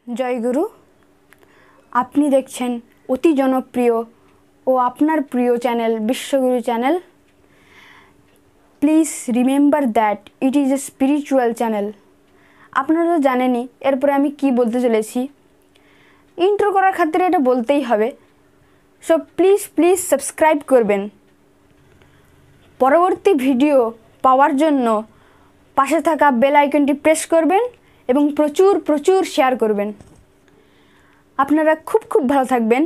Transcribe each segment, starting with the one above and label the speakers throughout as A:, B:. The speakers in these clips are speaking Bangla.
A: জয়গুরু, আপনি দেখছেন অতি জনপ্রিয় ও আপনার প্রিয় channel Vishwaguru channel. Please remember that it is a spiritual channel. আপনারা তো জানেনই এরপরে আমি কি বলতে চলেছি। ইন্ট্রো করার খাতিরে এটা বলতেই হবে। সো প্লিজ সাবস্ক্রাইব করবেন। পরবর্তী ভিডিও পাওয়ার জন্য পাশে থাকা বেল আইকনটি প্রেস করবেন এবং প্রচুর শেয়ার করবেন। আপনারা খুব ভালো থাকবেন।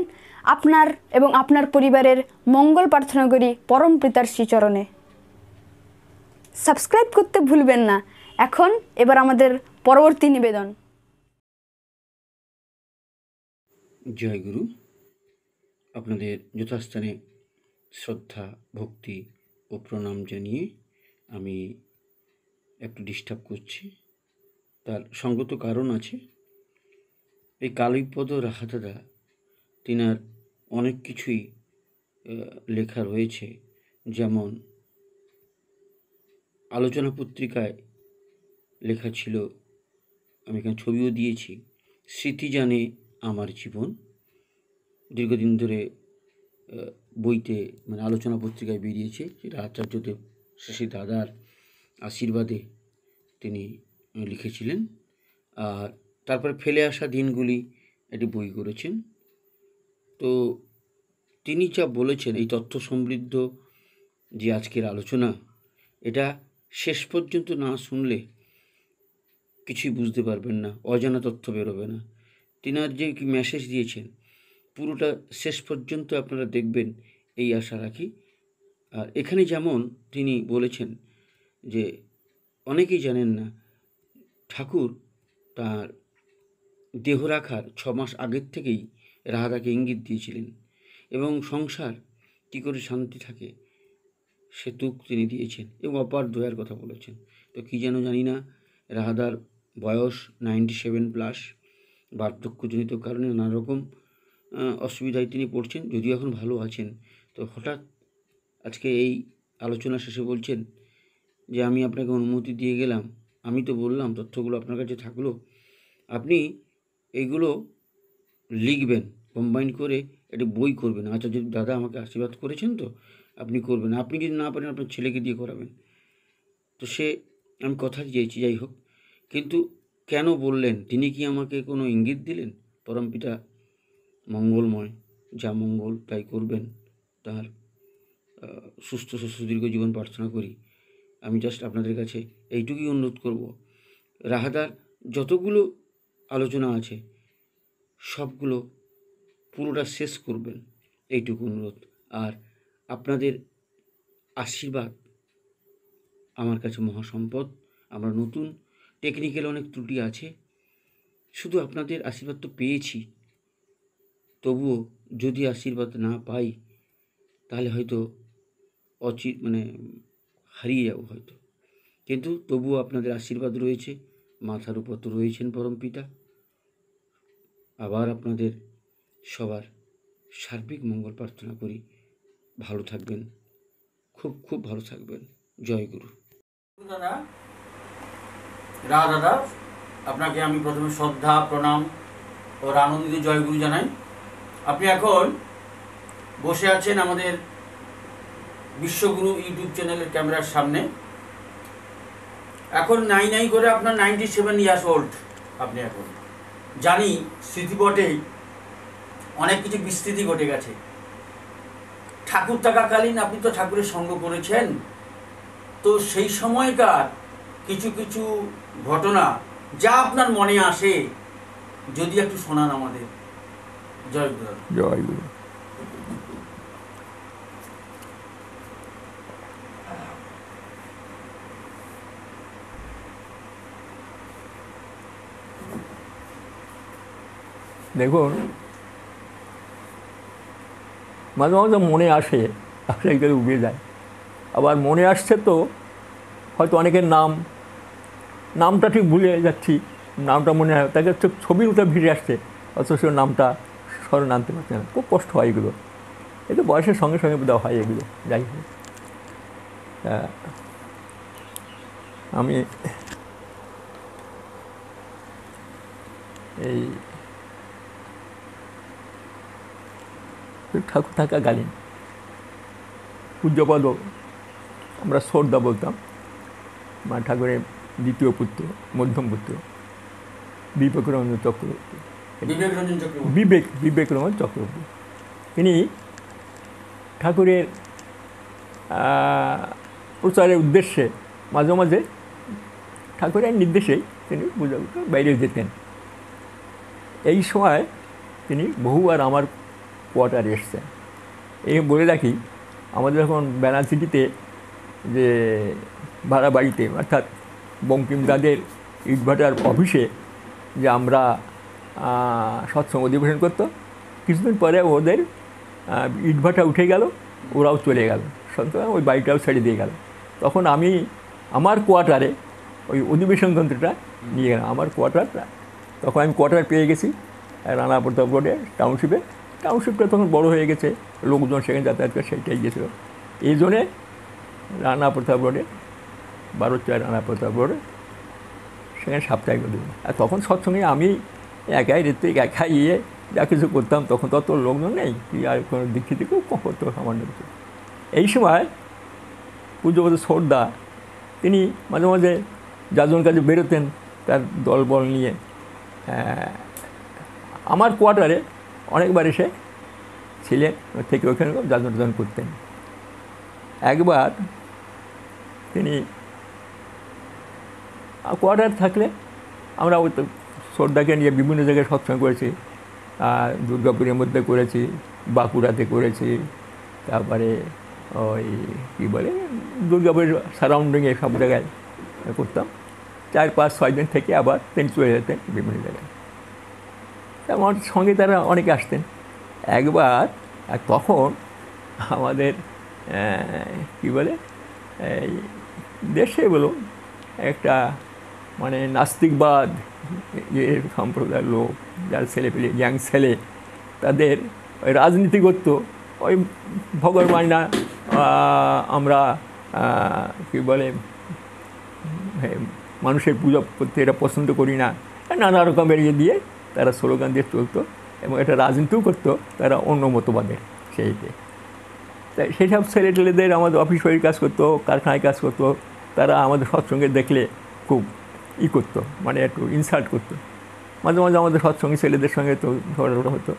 A: আপনার এবং আপনার পরিবারের মঙ্গল প্রার্থনা করি পরম পিতার শ্রীচরণে। সাবস্ক্রাইব করতে ভুলবেন না। এবার আমাদের পরবর্তী নিবেদন।
B: জয়গুরু, আপনাদের যথাস্থানে শ্রদ্ধা, ভক্তি ও প্রণাম জানিয়ে আমি একটু ডিস্টার্ব করছি। তার সঙ্গত কারণ আছে। এই কালীপদ রাহাদাদা তিনার অনেক কিছুই লেখা রয়েছে, যেমন আলোচনা পত্রিকায় লেখা ছিল, আমি এখানে ছবিও দিয়েছি, স্মৃতি জানে আমার জীবন। দীর্ঘদিন ধরে বইতে মানে আলোচনা পত্রিকায় বেরিয়েছে, যেটা আচার্যদেব শ্রী দাদার আশীর্বাদে তিনি লিখেছিলেন। আর তারপরে ফেলে আসা দিনগুলি একটি বই করেছেন। তো তিনি যা বলেছেন, এই তথ্য সমৃদ্ধ যে আজকের আলোচনা, এটা শেষ পর্যন্ত না শুনলে কিছুই বুঝতে পারবেন না, অজানা তথ্য বেরোবে না। তিনার যে মেসেজ দিয়েছেন পুরোটা শেষ পর্যন্ত আপনারা দেখবেন, এই আশা রাখি। আর এখানে যেমন তিনি বলেছেন যে অনেকেই জানেন না, ঠাকুর তার দেহ রাখার 6 মাস আগের থেকেই রাহাদাকে ইঙ্গিত দিয়েছিলেন এবং সংসার কী করে শান্তি থাকে সে তুক তিনি দিয়েছেন এবং অপার দয়ার কথা বলেছেন। তো কী যেন জানি না, রাহাদার বয়স 97+, বার্ধক্যজনিত কারণে নানা রকম অসুবিধায় তিনি পড়ছেন, যদিও এখন ভালো আছেন। তো হঠাৎ আজকে এই আলোচনা শেষে বলছেন যে আমি আপনাকে অনুমতি দিয়ে গেলাম, আমি তো বললাম তথ্যগুলো আপনার কাছে থাকলো, আপনি এইগুলো লিখবেন, কম্বাইন করে একটি বই করবেন। আচ্ছা, যদি দাদা আমাকে আশীর্বাদ করেছেন তো আপনি করবেন, আপনি যদি না পারেন আপনার ছেলেকে দিয়ে করাবেন। তো সে আমি কথা দিয়েছি, যাই হোক। কিন্তু কেন বললেন? তিনি কি আমাকে কোনো ইঙ্গিত দিলেন? পরমপিতা মঙ্গলময়, যা মঙ্গল তাই করবেন, তার সুস্থ সুদীর্ঘ জীবন প্রার্থনা করি। আমি জাস্ট আপনাদের কাছে এইটুকুই অনুরোধ করব, রাহাদার যতগুলো আলোচনা আছে সবগুলো পুরোটা শেষ করবেন, এইটুকু অনুরোধ। আর আপনাদের আশীর্বাদ আমার কাছে মহাসম্পদ। আমরা নতুন, টেকনিক্যাল অনেক ত্রুটি আছে, শুধু আপনাদের আশীর্বাদ তো পেয়েছি, তবুও যদি আশীর্বাদ না পাই তাহলে হয়তো হারিয়ে যাব হয়তো। কিন্তু তবুও আপনাদের আশীর্বাদ রয়েছে, মাথার উপর তো রয়েছেন পরমপিতা। আবার আপনাদের সবার সার্বিক মঙ্গল প্রার্থনা করি। ভালো থাকবেন, খুব ভালো থাকবেন। জয় গুরু।
C: দাদা, দাদা, আপনাকে আমি প্রথমে শ্রদ্ধা, প্রণাম ও আনন্দিত জয়গুরু জানাই। আপনি এখন বসে আছেন আমাদের বিশ্বগুরু ইউটিউব চ্যানেলের ক্যামেরার সামনে। এখন নাই করে আপনার 97 ইয়ার্স ওল্ড। আপনি এখন জানি স্মৃতিপটে অনেক কিছু বিস্তৃতি ঘটে গেছে। ঠাকুর থাকাকালীন আপনি তো ঠাকুরের সঙ্গ করেছেন, তো সেই সময়কার কিছু ঘটনা যা আপনার মনে আসে যদি একটু শোনান আমাদের। জয় গুরু।
D: জয় গুরু। দেখুন, মাঝে মাঝে মনে আসে, আসলে উবে যায়, আবার মনে আসছে তো হয়তো অনেকের নামটা ঠিক ভুলে যাচ্ছি, নামটা মনে হয় তাকে ছবির উঠে ভিড়ে আসছে, অথচ নামটা স্মরণ আনতে পারছে না। খুব কষ্ট হয় এগুলো, এটা বয়সের সঙ্গে সঙ্গে দেওয়া হয় এগুলো। যাই হোক, আমি এই ঠাকুর থাকাকালীন পূজ্যপদ, আমরা শ্রদ্ধা বলতাম, মা ঠাকুরের দ্বিতীয় পুত্র, মধ্যম পুত্র বিবেকরঞ্জন চক্রবর্তী, বিবেকরঞ্জন চক্রবর্তী, তিনি ঠাকুরের প্রচারের উদ্দেশ্যে মাঝে মাঝে ঠাকুরের নির্দেশেই তিনি পূজা বাইরে যেতেন। এই সময় তিনি বহুবার আমার কোয়ার্টারে এসছেন। এই বলে রাখি, আমাদের এখন ব্যানার্সিটিতে যে ভাড়া বাড়িতে, অর্থাৎ বঙ্কিমদাদের ইটভাটার অফিসে যে আমরা সৎসঙ্গ অধিবেশন করতো, কিছুদিন পরে ওদের ইটভাটা উঠে গেল, ওরাও চলে গেল, সুতরাং ওই বাড়িটাও ছেড়ে দিয়ে গেল। তখন আমি আমার কোয়ার্টারে ওই অধিবেশন যন্ত্রটা নিয়ে গেলাম। আমার কোয়ার্টারটা তখন আমি কোয়ার্টার পেয়ে গেছি রানা প্রতাপ রোডে টাউনশিপে। টাউনশিপটা তখন বড় হয়ে গেছে, লোকজন সেখানে যাতায়াত করে, সেইটাই গেছিল। এই জন্যে রানা প্রতাপ রোডে, 12 রানা প্রতাপ রোডে সেখানে সাপ্তাহিক অধিবেশন। আর তখন সৎসঙ্গে আমি একাই ঋত্বিক, একাই যা কিছু করতাম। তখন তত লোকজন নেই, কি আর কোনো দীক্ষিত কেউ করতো সামান্য কিছু। এই সময় পূজ্যপদ শ্রদ্ধা তিনি মাঝে মাঝে যাজন কাজে বেরোতেন তার দলবল নিয়ে। আমার কোয়ার্টারে অনেকবার এসে ছিলেন, থেকে ওখানে যাজন টাজন করতেন। একবার তিনি কোয়ার্টার থাকলে আমরা ওই শ্রদ্ধাকে নিয়ে বিভিন্ন জায়গায় সৎসঙ্গ করেছি। দুর্গাপুরের মধ্যে করেছি, বাঁকুড়াতে করেছি, তারপরে ওই কী বলে দুর্গাপুরের সারাউন্ডিংয়ে সব জায়গায় করতাম। 4, 5, 6 দিন থেকে আবার তিনি চলে যেতেন বিভিন্ন জায়গায়। আমার সঙ্গে তারা অনেকে আসতেন। একবার তখন আমাদের কী বলে এই দেশে বলুন একটা মানে নাস্তিকবাদ সম্প্রদায়ের লোক, যার ছেলেপেলে ইয়াং ছেলে, তাদের ওই রাজনীতি করতো, ওই ভগর মাইনা আমরা কী বলে মানুষের পূজা করতে এটা পছন্দ করি না, নানা রকমের ইয়ে দিয়ে তারা স্লোগান দিয়ে চলতো এবং এটা রাজনীতিও করতো তারা অন্য মতবাদের সেইতে। তাই সেসব ছেলেটেলেদের আমাদের অফিস বাড়ির কাজ করতো, কারখানায় কাজ করতো, তারা আমাদের সৎসঙ্গে দেখলে খুব করতো, মানে একটু ইনসাল্ট করতো। মাঝে মাঝে আমাদের সৎসঙ্গে ছেলেদের সঙ্গে তো ঝগড়া হতো।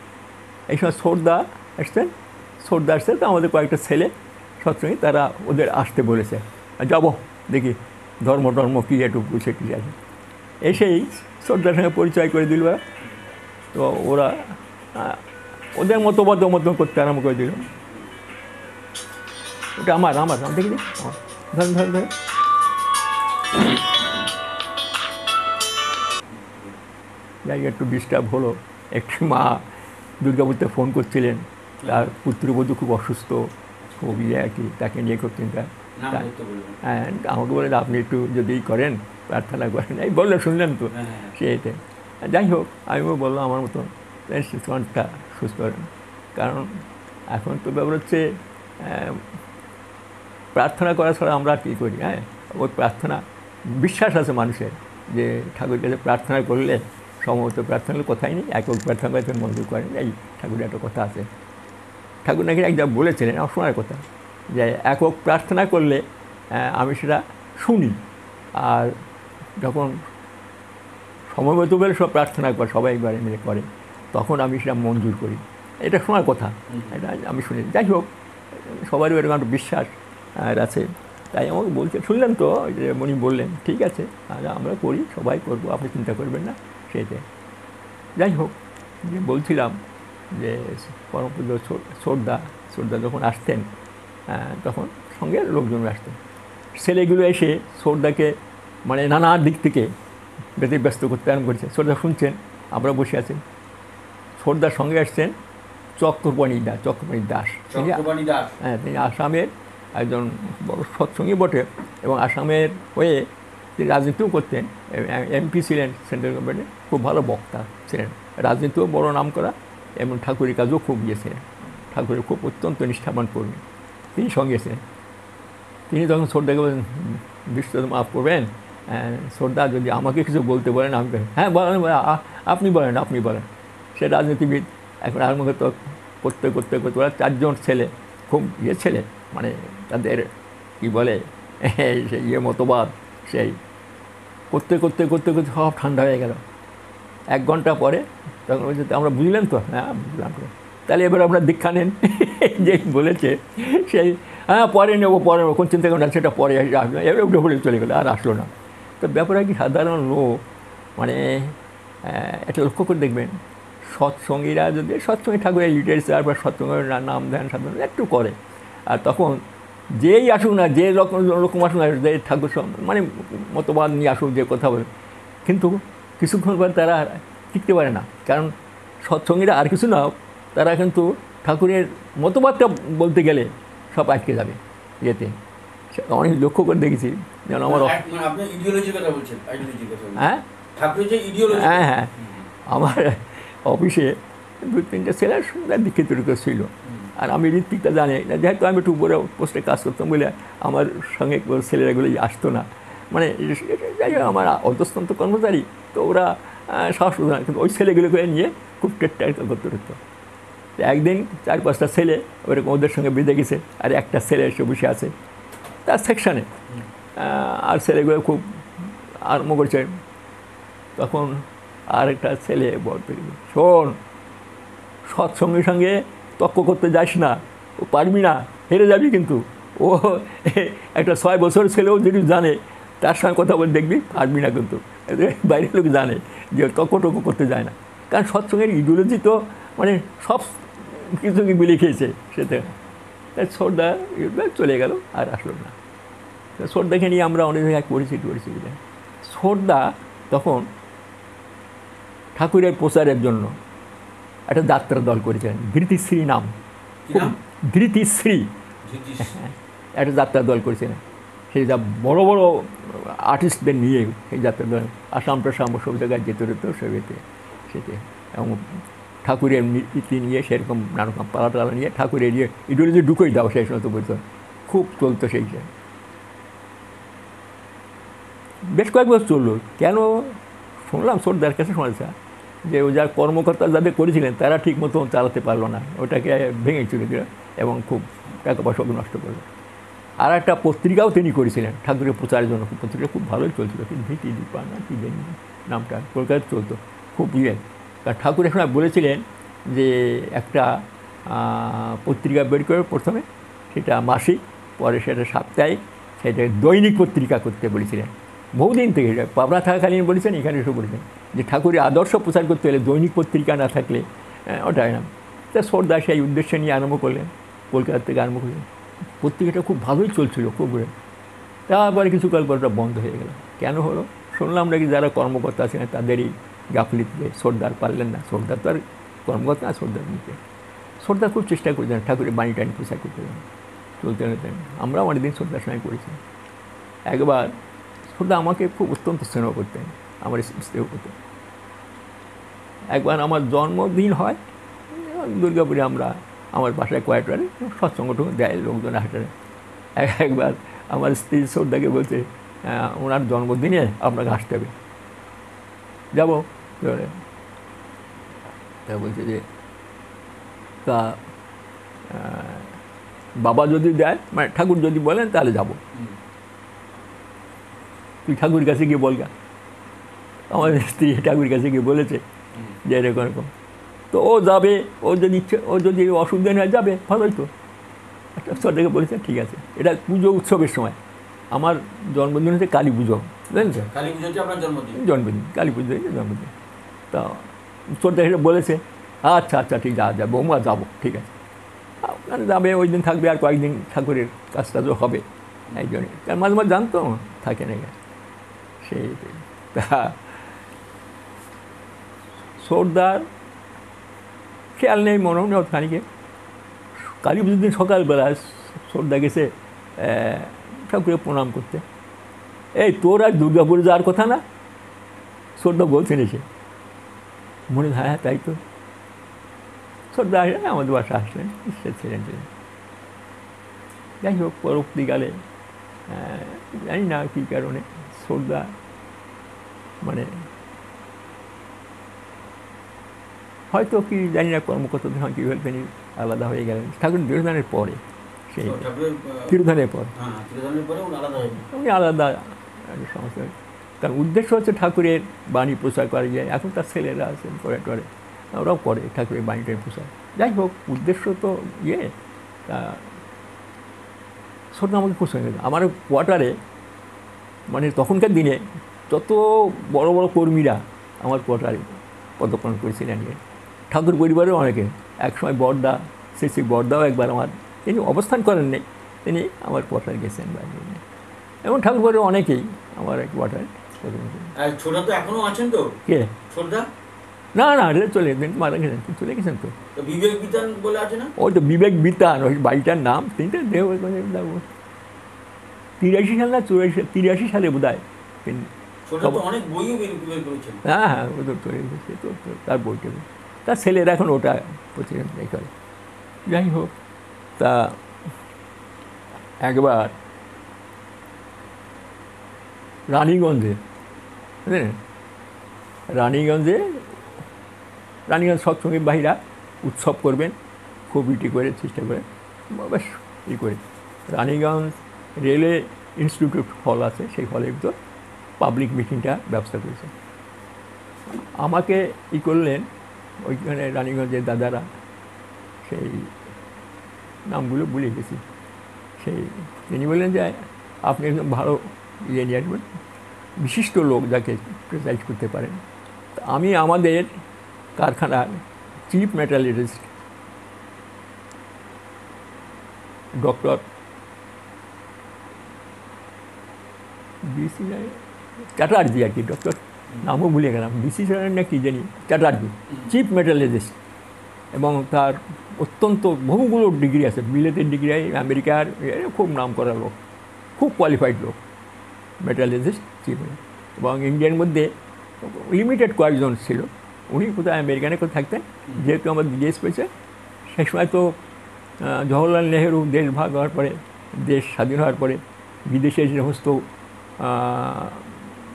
D: এই সময় শ্রদ্ধা আসতেন, তো আমাদের কয়েকটা ছেলে সৎসঙ্গে তারা ওদের আসতে বলেছে, যাবো দেখি ধর্ম কী একটু বুঝে কী আছে। এসেই শ্রদ্ধার সঙ্গে পরিচয় করে দিল। তো ওরা ওদের মতবাদ করতে আরম্ভ করে দিল। ওটা আমার দেখি ধর যাই একটু ডিস্টার্ব হলো। একটি মা দুর্গাপুরতে ফোন করছিলেন, তার পুত্রবধূ খুব অসুস্থ, খুব আর কি, তাকে নিয়ে করতেন। হ্যাঁ, আমাকে বলেন আপনি একটু যদি করেন, প্রার্থনা করেন, এই বললে শুনলেন তো সেইতে। যাই হোক, আমিও বললাম আমার মতন মনটা সুস্থ করেন। কারণ এখন তো ব্যাপার হচ্ছে প্রার্থনা করা ছাড়া আমরা কী করি? হ্যাঁ, ওই প্রার্থনা বিশ্বাস আছে মানুষের যে ঠাকুরের কাছে প্রার্থনা করলে সম্ভবত প্রার্থনার কথাই নেই, একক প্রার্থনা করে মঞ্জুর করেন। এই ঠাকুরের একটা কথা আছে, ঠাকুর নাকি একদম বলেছিলেন আমার শোনার কথা, যে একক প্রার্থনা করলে আমি সেটা শুনি, আর যখন সময়মতো বলে সব প্রার্থনা করে সবাই একবারে মিলে করে, তখন আমি সেটা মঞ্জুর করি। এটা শোনার কথা, এটা আমি শুনি। যাই হোক, সবারই এরকম একটা বিশ্বাস আছে। তাই আমাকে বলছে, শুনলেন তো যে উনি বললেন, ঠিক আছে আমরা করি, সবাই করবো, আপনি চিন্তা করবেন না সেতে। যাই হোক, যে বলছিলাম যে পরমপূজ্য শ্রদ্ধা যখন আসতেন তখন সঙ্গে লোকজন আসতেন। ছেলেগুলো এসে শ্রদ্ধাকে মানে নানা দিক থেকে ব্যস্ত করতে আরম্ভ করেছে। শ্রদ্ধা শুনছেন, আমরা বসে আছি। শ্রদ্ধার সঙ্গে আসছেন চক্রপাণি দাস। হ্যাঁ, তিনি আসামের একজন বড় সৎসঙ্গী বটে এবং আসামের হয়ে তিনি রাজনীতিও করতেন, এমপি ছিলেন সেন্ট্রাল গভর্নমেন্টে, খুব ভালো বক্তা ছিলেন, রাজনীতিও বড় নাম করা এবং ঠাকুরের কাজও খুব গিয়েছিলেন, ঠাকুরের খুব অত্যন্ত নিষ্ঠাবান কর্মী। তিনি সঙ্গে ছিলেন। তিনি তখন শ্রদ্ধাকে বলেন, বিশ্বনাথ মাফ করবেন, শ্রদ্ধা যদি আমাকে কিছু বলতে বলেন আমি হ্যাঁ বলেন, আপনি বলেন। সে রাজনীতিবিদ এখন আর মুখে তো করতে ওরা 4 জন ছেলে, খুব ছেলে, মানে তাদের কী বলে সেই মতবাদ, সেই করতে সব ঠান্ডা হয়ে গেল। 1 ঘন্টা পরে তখন বলছে আমরা বুঝলেন তো, হ্যাঁ বুঝলাম তো, তাহলে এবার আপনার দীক্ষা নেন। যে বলেছে সেই হ্যাঁ পরে নেবো কোন চিন্তা করেন না, সেটা পরে আসলো, এবার উঠে পড়ে চলে গেলো, আর আসলো না। তো ব্যাপারে কি সাধারণ লোক মানে এটা লক্ষ্য করে দেখবেন, সৎসঙ্গীরা যদি সৎসঙ্গী ঠাকুরের লিটারেচার বা সৎসঙ্গের নাম ধ্যান সাধন একটু করে, আর তখন যেই আসুক না, যে রকম আসুক না, যে ঠাকুর মানে মতবাদ নিয়ে আসুক, যে কথা বলে, কিন্তু কিছুক্ষণ পর তারা টিকতে পারে না। কারণ সৎসঙ্গীরা আর কিছু না, তারা কিন্তু ঠাকুরের মতবাদটা বলতে গেলে সব আটকে যাবে ইয়েতে। অনেক লক্ষ্য করে দেখেছি, যেন আমার
C: আপনি ইডিওলজির কথা বলছেন, আইডিওলজির কথা বলছেন,
D: হ্যাঁ
C: ঠাকুরের যে ইডিওলজি,
D: হ্যাঁ আমার অফিসে 2-3টে ছেলে দীক্ষিত ছিল, আর আমি ঋত্বিকটা জানি না, যেহেতু আমি একটু উপরে পোস্টে কাজ করতাম বলে আমার সঙ্গে ছেলেরাগুলো আসতো না, মানে যাই হোক আমার অন্তঃস্থন্ত কর্মচারী, তো ওরা সাহস করতো না, কিন্তু ওই ছেলেগুলোকে নিয়ে খুব টেট্টা করতে হতো। একদিন 4-5টা ছেলে ওরকম ওদের সঙ্গে বেঁধে গেছে, আর একটা ছেলে এসে বসে আছে তার সেকশানে, আর ছেলেগুলো খুব আরম্ভ করছে। তখন আরেকটা ছেলে বলতে, শোন, সৎসঙ্গের সঙ্গে তর্ক করতে যাস না, ও পারবি না, হেরে যাবি কিন্তু। ও একটা 6 বছর ছেলেও যদি জানে, তার সঙ্গে কথা বলে দেখবি, পারবি না কিন্তু। বাইরের লোক জানে যে তর্ক করতে যায় না, কারণ সৎসঙ্গের ইডিওলজি তো মানে সব কিছুকে মিলে খেয়েছে সেটা। তাই শ্রদ্ধা চলে গেল, আর আসলো না। শ্রদ্ধাকে নিয়ে আমরা অনেক জায়গায় করেছি। শ্রদ্ধা তখন ঠাকুরের প্রচারের জন্য একটা যাত্রা দল করেছিলেন, ধৃতিশ্রী নাম, ধৃতিশ্রী একটা যাত্রা দল করেছিলেন। সেই যা বড় বড় আর্টিস্টদের নিয়ে সেই যাত্রা দল আসাম সব জায়গায় যেতে হতো সেতে, এবং ঠাকুরের নীতি নিয়ে সেরকম নানারকম পালা নিয়ে ঠাকুরের ইডিওলজি ঢুকোই দাও, সেই সময় তো বলতো, খুব চলতো সেই। বেশ কয়েক বছর চললো। কেন শুনলাম, শ্রদ্ধার কাছে শোনাচ্ছে যে ও যার কর্মকর্তা যাদের করেছিলেন তারা ঠিক মতো চালাতে পারলো না, ওটাকে ভেঙে চলে দিল এবং খুব টাকা পয়সা নষ্ট করলো। আর একটা পত্রিকাও তিনি করেছিলেন ঠাকুরের প্রচারের জন্য, পত্রিকা খুব ভালোই চলছিল, কিন্তু ভীতি দীপা না কি জানি নামটা, কলকাতায় চলতো খুব কারণ ঠাকুর এখন বলেছিলেন যে একটা পত্রিকা বের করে প্রথমে সেটা মাসিক, পরে সেটা সাপ্তাহিক, সেটা দৈনিক পত্রিকা করতে বলেছিলেন বহুদিন থেকে। পাবনা থাকাকালীন বলেছেন, এখানে এসে বলেছেন যে ঠাকুরের আদর্শ প্রচার করতে হলে দৈনিক পত্রিকা না থাকলে ওটা হয় না। তা শ্রদ্ধা সেই উদ্দেশ্য নিয়ে আরম্ভ করলেন, কলকাতা থেকে আরম্ভ করলেন। পত্রিকাটা খুব ভালোই চলছিল, খুব। তারপরে কিছুকাল পর ওটা বন্ধ হয়ে গেল। কেন হলো শুনলাম নাকি যারা কর্মকর্তা আছেন তাদেরই গাফলিতে শ্রদ্ধার পারলেন না। শ্রদ্ধার তো আর কর্মকর্তা না, শ্রদ্ধার নিতে শ্রদ্ধা খুব চেষ্টা করতেন ঠাকুরের বাণী টাণী প্রচার করতে চলতে হতেন। আমরাও অনেকদিন শ্রদ্ধার সময় করেছি। একবার শ্রদ্ধা আমাকে খুব অত্যন্ত স্নেহ করতেন, আমার স্নেহ করতেন। একবার আমার জন্মদিন হয় দুর্গাপুরে, আমরা আমার বাসায় কোয়ার্টারে সৎসঙ্গ দেয় লোকজন হাঁটারে। একবার আমার স্ত্রী শ্রদ্ধাকে বলছে ওনার জন্মদিনে আপনাকে আসতে হবে, যাবো। তা বলছে যে তা বাবা যদি দেয়, মানে ঠাকুর যদি বলেন তাহলে যাব। তুই ঠাকুর কাছে গিয়ে বলগা। আমার স্ত্রী ঠাকুর কাছে গিয়ে বলেছে যে এরকম এরকম, তো ও যাবে, ও যদি ইচ্ছে, ও যদি অসুবিধা নেওয়া যাবে, ভালোই তো। একটা শ্রদ্ধাকে বলেছে ঠিক আছে। এটা পুজো উৎসবের সময়, আমার জন্মদিন হচ্ছে কালী পুজো, বুঝলেন তো?
C: কালী পুজো হচ্ছে আপনার
D: জন্মদিন, কালী পুজো জন্মদিন। তা শ্রদ্ধা সেটা বলেছে আচ্ছা আচ্ছা ঠিক যা বৌমা যাবো, ঠিক আছে। আপনার যাবে, ওই দিন থাকবে, আর কয়েকদিন ঠাকুরের কাজ টাজও হবে এই জন্যে। কারণ মাঝে মাঝে জানতো থাকে না সেই। তা শ্রদ্ধার খেয়াল নেই, মনে হয় খানিকে কালী পুজোর দিন সকালবেলা শ্রদ্ধা গেছে ঠাকুরের প্রণাম করতে। এই তোর আর দুর্গাপুরে যাওয়ার কথা না? শ্রদ্ধা বলছেন এসে, মনে হয় হ্যাঁ তাই তো। শ্রদ্ধা আসলেন, আমাদের বাসা আসলেন, সে ছিলেন। যাই হোক, পরবর্তীকালে জানি না কী কারণে শ্রদ্ধা মানে হয়তো কি জানি না কর্মকর্তাদের হয় কীভাবে তিনি আলাদা হয়ে গেলেন ঠাকুর তিরোধানের পরে, সেই
C: ঠাকুরের
D: তিরোধানের পর
C: তিরোধানের পরে উনি আলাদা হয়ে যান।
D: উনি আলাদা সমস্যা। কারণ উদ্দেশ্য হচ্ছে ঠাকুরের বাণী প্রচার করা যায়। এখন তার ছেলেরা আছেন করে টরে, ওরাও করে ঠাকুরের বাণীটাই প্রচার। যাই হোক, উদ্দেশ্য তো তা ছোট আমাকে খুব সঙ্গে আমার কোয়ার্টারে, মানে তখনকার দিনে যত বড় বড় কর্মীরা আমার কোয়ার্টারে পদপ্রাণ করেছিলেন। ঠাকুর পরিবারেও অনেকে, একসময় বড়দা, শ্রী বড়দাও একবার আমার, তিনি অবস্থান করেন নেই, তিনি আমার কোয়ার্টারে গেছেন বাইরে। এবং ঠাকুর পরিবারের অনেকেই আমার কোয়ার্টারে।
C: আর ছোটা তো এখনো আছেন তো?
D: কে?
C: ছোটদা?
D: না না, চলে গেছেন, মারা গেছেন, চলে গেছেন তো।
C: বিবেক বিতান বলে আছে না?
D: ওই তো বিবেক বিতান, ওই বাড়িটার নাম। তিনি তো দেহ 83 সাল না 83 সালে বোধ হয়।
C: ছোটা তো অনেক বইও বের করেছেন।
D: হ্যাঁ হ্যাঁ, ও তো চলে গেছে তো, তার বইটা, তার ছেলেরা এখন ওটা প্রতিদিন করে। যাই হোক, তা একবার রানীগঞ্জে, বুঝলেন, রানীগঞ্জ সৎসঙ্গী বাহিরা উৎসব করবেন, খুব করে চেষ্টা করে, বেশ করে। রানীগঞ্জ রেলওয়ে ইনস্টিটিউট হল আছে, সেই হলের ভিতর পাবলিক মিটিংটা ব্যবস্থা করেছে। আমাকে করলেন ওইখানে রানীগঞ্জের দাদারা, সেই নামগুলো ভুলে গেছি, সেই তিনি বললেন যে আপনি একদম ভালো নিয়ে আসবেন, বিশিষ্ট লোক যাকে প্রেসাইড করতে পারেন। আমি আমাদের কারখানার চিফ মেটালার্জিস্ট ডক্টর বিসি চ্যাটার্জি, আর কি ডক্টর নামও ভুলে গেলাম, বিসি না কি জানি, চ্যাটার্জি, চিফ মেটালার্জিস্ট, এবং তার অত্যন্ত বহুগুলো ডিগ্রি আছে, বিলেতের ডিগ্রি, আমেরিকার খুব নাম করা লোক, খুব কোয়ালিফাইড লোক, মেটালার্জিস্ট চিফ। এবং ইন্ডিয়ার মধ্যে লিমিটেড কয়েকজন ছিল, উনি কোথায় আমেরিকানে কোথায় থাকতেন, যেহেতু আমার জিজ্ঞেস পেয়েছে। সেই সময় তো জওহরলাল নেহেরু দেশ ভাগ হওয়ার পরে, দেশ স্বাধীন হওয়ার পরে বিদেশে যে সমস্ত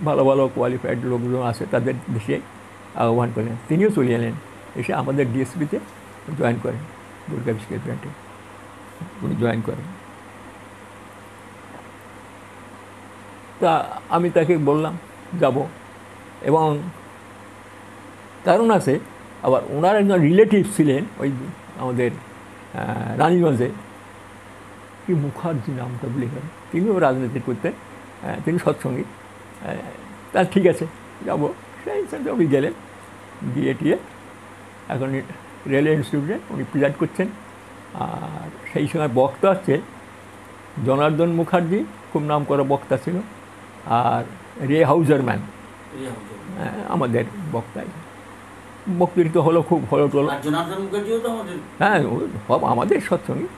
D: ভালো ভালো কোয়ালিফাইড লোকজন আছে তাদের দেশে আহ্বান করলেন। তিনিও চলে এলেন, এসে আমাদের ডিএসপিতে জয়েন করেন, দুর্গা বিস্কেট ব্র্যান্ডে উনি জয়েন করেন। তা আমি তাকে বললাম যাব, এবং কারণ আছে আবার ওনার একজন রিলেটিভ ছিলেন ওই আমাদের রানীগঞ্জে, কি মুখার্জি নামটা বলে গেল, তিনিও রাজনীতি করতেন, তিনি সৎসঙ্গী। তা ঠিক আছে যাব, সেই হিসাবে গেলেন, গিয়ে টিয়ে এখন রেলওয়ে ইনস্টিটিউটে উনি প্রিজাইড করছেন। আর সেই সময় বক্তা হচ্ছে জনার্দন মুখার্জি, খুব নাম করা বক্তা ছিল, আর রে হাউজারম্যান আমাদের বক্তায় বক্তৃতা হলো, খুব হলো টলো। হ্যাঁ, সব আমাদের সৎসঙ্গী,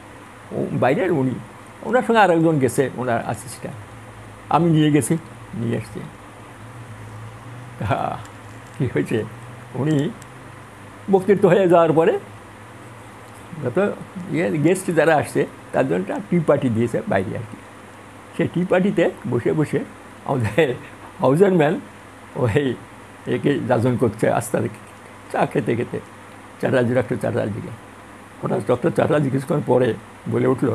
D: ও বাইরের উনি, ওনার সঙ্গে আর একজন গেছে, ওনার অ্যাসিস্ট্যান্ট, আমি নিয়ে গেছি, নিয়ে এসছি। কী হয়েছে, উনি বক্তৃতা হয়ে যাওয়ার পরে যত গেস্ট যারা আসছে তার জন্য একটা টি পার্টি দিয়েছে বাইরে আর কি। সেই টি পার্টিতে বসে বসে আমাদের হাউজারম্যান ওই একে যাজন করছে আস্তে চা খেতে খেতে, চ্যাটার্জি, ডক্টর চ্যাটার্জিকে। ওটা ডক্টর চ্যাটার্জি কিছুক্ষণ পরে বলে উঠল,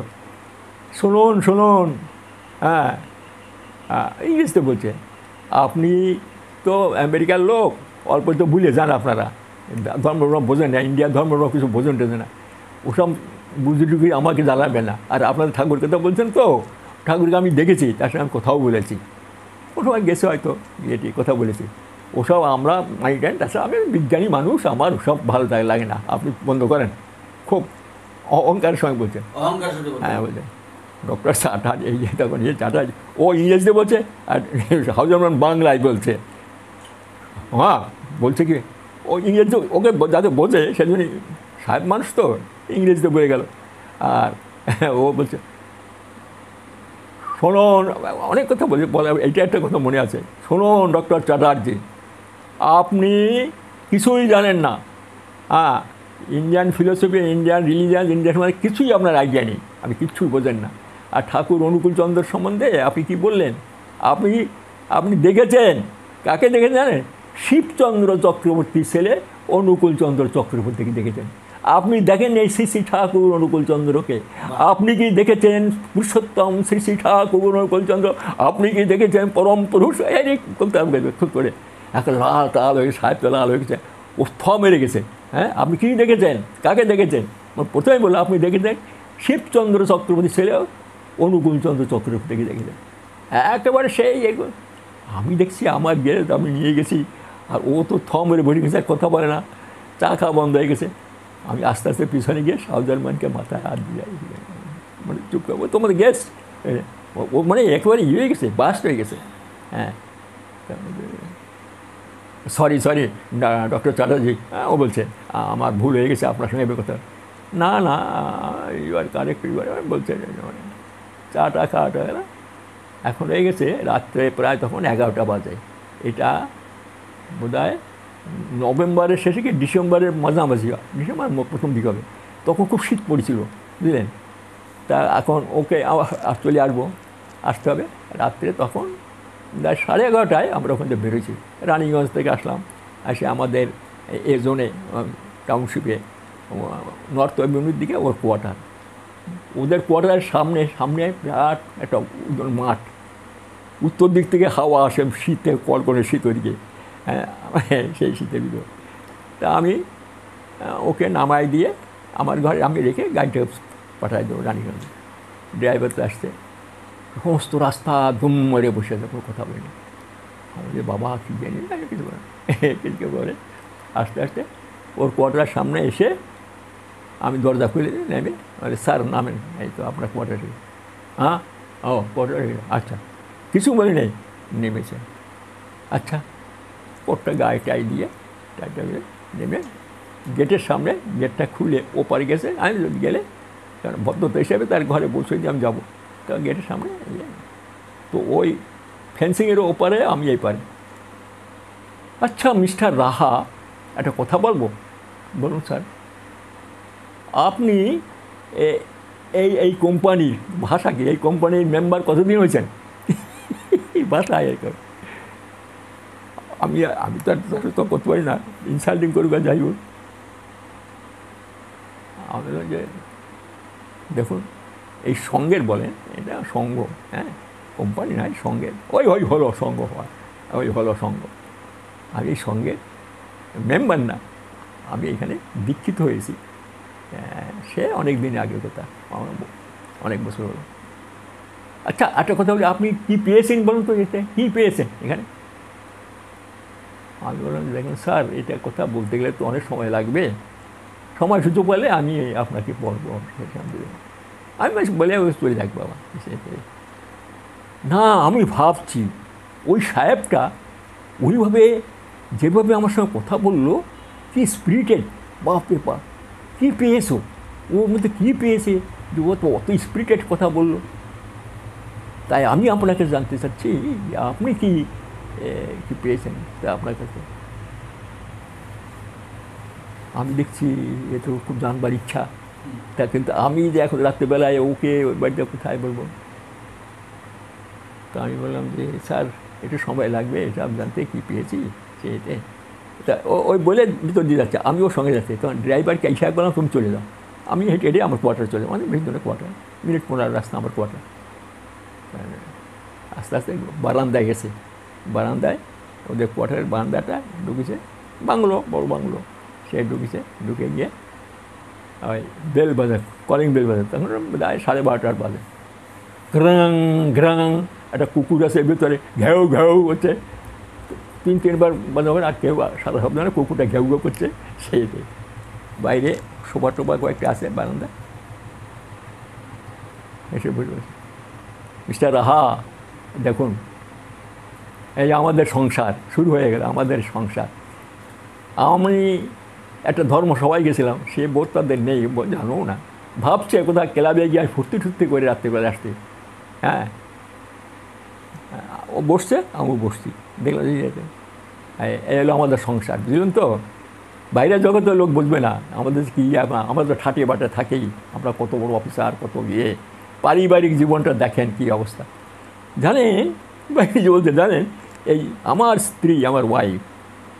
D: শুনুন শুনুন, হ্যাঁ ইংলিশতে বলছে, আপনি তো আমেরিকার লোক, অল্প তো ভুলে যান আপনারা, ধর্মরম বোঝেন না, ইন্ডিয়ার ধর্মরম কিছু বোঝেন টোঝেন না, ওসব বুঝি আমাকে জ্বালাবে না। আর আপনাদের ঠাকুরকে তো বলছেন তো, ঠাকুরকে আমি দেখেছি, তার সঙ্গে আমি কোথাও বলেছি, ও সময় গেছে হয়তো ইয়েটি কথা বলেছি, ওসব আমরা মাইন্ড, তাছাড়া আমি বিজ্ঞানী মানুষ, আমার ওসব ভালো লাগে না, আপনি বন্ধ করেন। খুব অহংকারের সঙ্গে বলছেন, হ্যাঁ বলছেন ডক্টর চ্যাটার্জি, এই যে তখন ইয়ে চ্যাটার্জি, ও ইংরেজিতে বলছে আর হাউজারম্যান বাংলায় বলছে। হ্যাঁ বলছে কি, ও ইংরেজি ওকে যাতে বোঝে সেজন্য, সাহেব মানুষ তো ইংরেজিতে বলে গেল। আর ও বলছে, শুনুন, অনেক কথা বলে, এইটা একটা কথা মনে আছে, শুনুন ডক্টর চ্যাটার্জি, আপনি কিছুই জানেন না, হ্যাঁ, Indian philosophy, Indian religion, Indian মানে কিছুই আপনার আইডিয়া নেই, আপনি কিচ্ছুই বোঝেন না। আর ঠাকুর অনুকূলচন্দ্র সম্বন্ধে আপনি কি বললেন, আপনি দেখেছেন কাকে দেখেছেন জানেন? শিবচন্দ্র চক্রবর্তীর ছেলে অনুকূল চন্দ্র চক্রবর্তীকে দেখেছেন। আপনি দেখেন এই শ্রী শ্রী ঠাকুর অনুকূল চন্দ্রকে? আপনি কি দেখেছেন পুরুষোত্তম শ্রী শ্রী ঠাকুর অনুকূল চন্দ্র? আপনি কি দেখেছেন পরম পুরুষ? এই করতে হবে খুব করে এখন লাল টাল হয়ে সাহেব লাল হয়ে গেছে, ও থ মেরে গেছে। হ্যাঁ, আপনি কী দেখেছেন? কাকে দেখেছেন? প্রথমে বললো আপনি দেখেছেন শিবচন্দ্র চক্রবর্তীর ছেলে অনুকূল চন্দ্র চক্রবর্তীকে দেখেছেন। একেবারে সেই আমি দেখছি আমার গেলে আমি নিয়ে গেছি, আর ও তো থ মেরে বসে গেছে, কথা বলে না, চা খাওয়া বন্ধ হয়ে গেছে। আমি আস্তে আস্তে পিছনে গিয়ে শাহজালমানকে মাথায় হাত দিয়ে মানে চুপ করবো, তোমাদের গেস্ট। ও মানে একেবারে হয়ে গেছে, বাস্ট হয়ে গেছে। হ্যাঁ, সরি ডক্টর চ্যাটার্জি, ও বলছে আমার ভুল হয়ে গেছে, আপনার সঙ্গে কথা। না এবার কারেক্ট এবার বলছে চাটা খাওয়াটা না এখন হয়ে গেছে রাত্রে প্রায় তখন 11টা বাজে। এটা বোধ হয় নভেম্বরের শেষে কি ডিসেম্বরের মাঝামাঝি, ডিসেম্বর প্রথম দিক হবে। তখন খুব শীত পড়েছিল, বুঝলেন। তা এখন ওকে চলে আসতে হবে রাত্রে। তখন প্রায় 11:30টায় আমরা ওখান থেকে বেরোছি, রানীগঞ্জ থেকে আসলাম। এসে আমাদের এ জোনে টাউনশিপে নর্থ এভিনিউর দিকে ওর কোয়ার্টার, ওদের কোয়ার্টারের সামনে বিরাট একটা মাঠ, উত্তর দিক থেকে হাওয়া আসে, শীতে কলকনে শীত ওদিকে। হ্যাঁ, সেই শীতের ভিতর। তা আমি ওকে নামাই দিয়ে আমার ঘরে আমি রেখে গাড়িটা পাঠাই দেবো রানীগঞ্জ। ড্রাইভার তো আসছে, সমস্ত রাস্তা ধুম মেরে বসে আছে, কোনো কথা বলিনি। আমাদের বাবা কী জানি কিছু বলে আস্তে আস্তে ওর কোয়ার্টারের সামনে এসে আমি দরজা খুলে নেমে বলে স্যার নামেন, এই তো আপনার কোয়ার্টারে। হ্যাঁ, ও কোয়ার্টারে, আচ্ছা, কিছু বলি নেই, নেমেছে। আচ্ছা, কোটটা গায়ে টাই দিয়ে নেমে গেটের সামনে, গেটটা খুলে ওপারে গেছে। আমি গেলে কারণ ভদ্রতা হিসেবে তার ঘরে বসে দিয়ে আমি যাবো, কারণ গেটের সামনে। তো ওই ফেন্সিংয়ের ওপারে, আমি এই পারে। আচ্ছা মিস্টার রাহা, একটা কথা বলবো। বলুন স্যার। আপনি এই কোম্পানির ভাষা কি, এই কোম্পানির মেম্বার কতদিন হয়েছেন? এই ভাষা আমি তো করতে পারি না, ইনসাল্টিং করুক আর যাই হোক। আমি বললাম যে দেখুন, এই সঙ্গের বলেন, এটা সঙ্গ, হ্যাঁ, কোম্পানি নয়, সঙ্গের। ওই হলো সঙ্গ হওয়া, ওই হলো সঙ্গ। আমি এই সঙ্গের মেম্বার না, আমি এখানে দীক্ষিত হয়েছি। সে অনেক দিন আগের কথা, অনেক বছর হলো। আচ্ছা, একটা কথা বলি, আপনি কী পেয়েছেন বলুন তো, এটা কী পেয়েছেন এখানে? আমি বললাম দেখুন স্যার, এটা কথা বলতে গেলে তো অনেক সময় লাগবে, সময় সুযোগ পেলে আমি আপনাকে বলবো। আমি বলে চলে যাক বাবা। না, আমি ভাবছি ওই সাহেবটা ওইভাবে যেভাবে আমার সঙ্গে কথা বললো, কি স্পিরিটেড, বাপরে বাপ, কী পেয়েছো ওর মধ্যে, কী পেয়েছে যে ও তো অত স্পিরিটেড কথা বললো। তাই আমি আপনাকে জানতে চাচ্ছি আপনি কি পেয়েছেন তা আপনার কাছে। আমি দেখছি এ তো খুব জানবার ইচ্ছা, তা কিন্তু আমি যে এখন রাত্রেবেলায় ওকে ওই বাড়িতে কোথায় বলবো। তো আমি বললাম যে স্যার একটু সময় লাগবে এসব জানতে, কী পেয়েছি সেতে। তা ওই বলে ভিতর দিয়ে যাচ্ছে, আমি ওর সঙ্গে যাচ্ছি। তখন ড্রাইভারকে ইশারা করলাম তুমি চলে যাও। আমি হেঁটে হেঁটে আমার কোয়ার্টার চলে, মানে ভিতরে কোয়ার্টার, মিনিট 15 রাস্তা আমার কোয়ার্টার। আস্তে আস্তে বারান্দায় গেছে, বারান্দায় ওদের কোয়ার্টারের বারান্দাটা ঢুকেছে, বাংলো, বড় বাংলো, সে ঢুকেছে। ঢুকে গিয়ে ওই বেল বাজার, কলিং বেল বাজার, তখন প্রায় 12:30 বাজে। ঘ্রাং ঘ্রাং একটা কুকুর আছে ভিতরে, ঘেউ ঘেউ হচ্ছে, 3-4বার বাজাবেন, আর কেউ সাদা শব্দ না, কুকুরটা ঘেউ ঘেউ করছে। সেইতে বাইরে সোফা টোফা কয়েকটা আছে বারান্দা, এসে বসে মিস্টার রাহা দেখুন, এই আমাদের সংসার শুরু হয়ে গেল, আমাদের সংসার। আমি একটা ধর্মসভায় গেছিলাম, সে বোধ তাদের নেই, জানো না, ভাবছে কোথাও ক্লাবে গিয়ে ফুর্তি টুর্তি করে রাত্রিবেলা আসতে। হ্যাঁ, ও বসছে, আমিও বসছি, দেখলাম যে এই হলো আমাদের সংসার, বুঝলেন তো। বাইরের জগতের লোক বুঝবে না আমাদের কী, আমরা তো ঠাটিয়ে বাটে থাকেই, আমরা কত বড় অফিসার, কত গিয়ে পারিবারিক জীবনটা দেখেন কী অবস্থা। জানেন বাইরে যে বলতে জানেন, এই আমার স্ত্রী, আমার ওয়াইফ,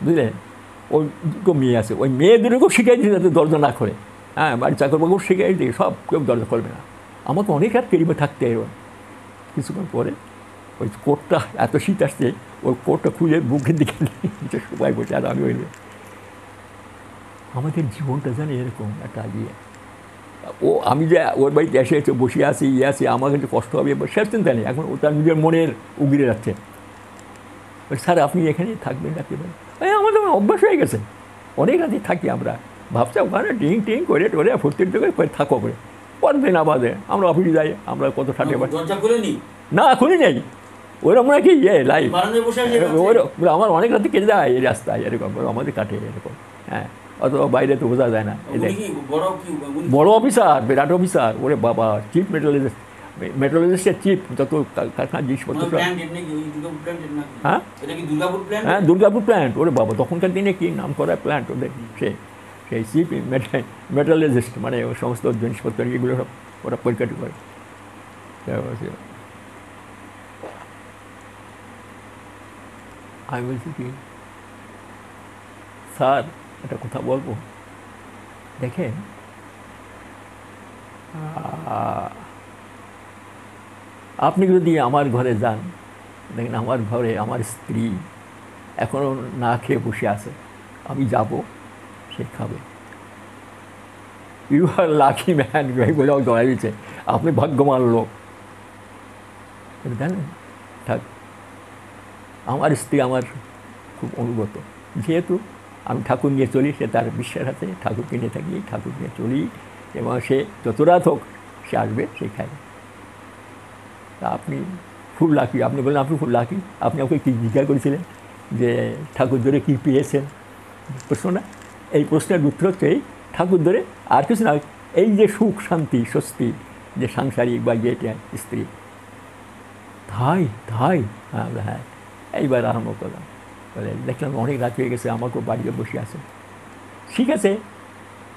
D: বুঝলেন, ওই দুটো মেয়ে আছে, ওই মেয়ে দুটোকেও শিখিয়ে দিয়েছে যাতে দরজা না করে। হ্যাঁ, বাড়ির চাকর বাকর শিখিয়ে দিয়ে সব কেউ দরজা করবে না। আমাকে অনেক রাত কেরিমে থাকতে এবার কিছুক্ষণ পরে ওই কোটটা, এত শীত আসছে, ওই কোটটা খুলে বুকের দিকে সবাই বসে, আর আমি ওই আমাদের জীবনটা জানি এরকম একটা ইয়ে। ও আমি যে ওর বাড়িতে এসে বসে আসি আসি, আমার কাছে কষ্ট হবে সে চিন্তা নেই, এখন ও তার নিজের মনের উগড়ে যাচ্ছে। স্যার আপনি এখানেই থাকবেন রাখতে পারেন, আমাদের অভ্যাস হয়ে গেছে, অনেক রাতে থাকি আমরা, ভাবছি ওখানে টিং টিং করে টোরে ফুর্তির করে থাকো করে, পরের দিন আবাদে আমরা অফিসে যাই, আমরা কত ষাটে পারি না, খুলি নেই ওরকম নাকি ইয়ে লাইফ, আমার অনেক রাতে কেটে যায় এই রাস্তায় এরকম, আমাদের কাটে এরকম। হ্যাঁ, অথবা বাইরে তো বোঝা যায় না। বড় অফিসার, বিরাট অফিসার, ওরে বাবা, চিফ মেট্রোলজিস্ট, মেট্রোলজিস্টের চিফ, যত কারখানার জিনিসপত্র। হ্যাঁ হ্যাঁ, দুর্গাপুর প্ল্যান্ট, ওরে বাবা, তখনকার দিনে কি নাম করা প্ল্যান্ট ওদের, সেই চিফ মেট্রোলজিস্ট, মানে ও সমস্ত জিনিসপত্র এগুলো সব ওরা পরিকাটি করে। আমি বলছি কি স্যার একটা কথা বলবো, দেখেন আপনি যদি আমার ঘরে যান, দেখেন আমার ঘরে আমার স্ত্রী এখনও না খেয়ে বসে আছে, আমি যাব, সে খাবে। ইউ আর লাকি ম্যান বলেও জড়াই দিচ্ছে, আপনি ভাগ্যবান লোক, জানেন। থাক, আমার স্ত্রী আমার খুব অনুগত, যেহেতু আমি ঠাকুর নিয়ে চলি, সে তার বিশ্বাস আছে, ঠাকুরকে নিয়ে থাকি, ঠাকুর নিয়ে চলি, এবং সে যত রাত হোক সে আসবে, সে খাবে। তা আপনি খুব লাকি, আপনি বললেন আপনি খুব লাকি। আপনি আমাকে কী জিজ্ঞাসা করেছিলেন যে ঠাকুর ধরে কী পেয়েছেন, প্রশ্নটা, এই প্রশ্নের উত্তর হচ্ছে এই ঠাকুর ধরে, আর কিছু না, এই যে সুখ শান্তি স্বস্তি যে সাংসারিক বা যেটা স্ত্রী, তাই তাই হ্যাঁ, এইবার আরম্ভ করলাম। বলে দেখলাম অনেক রাত হয়ে গেছে, আমাকেও বাড়িতে বসে আছে, ঠিক আছে,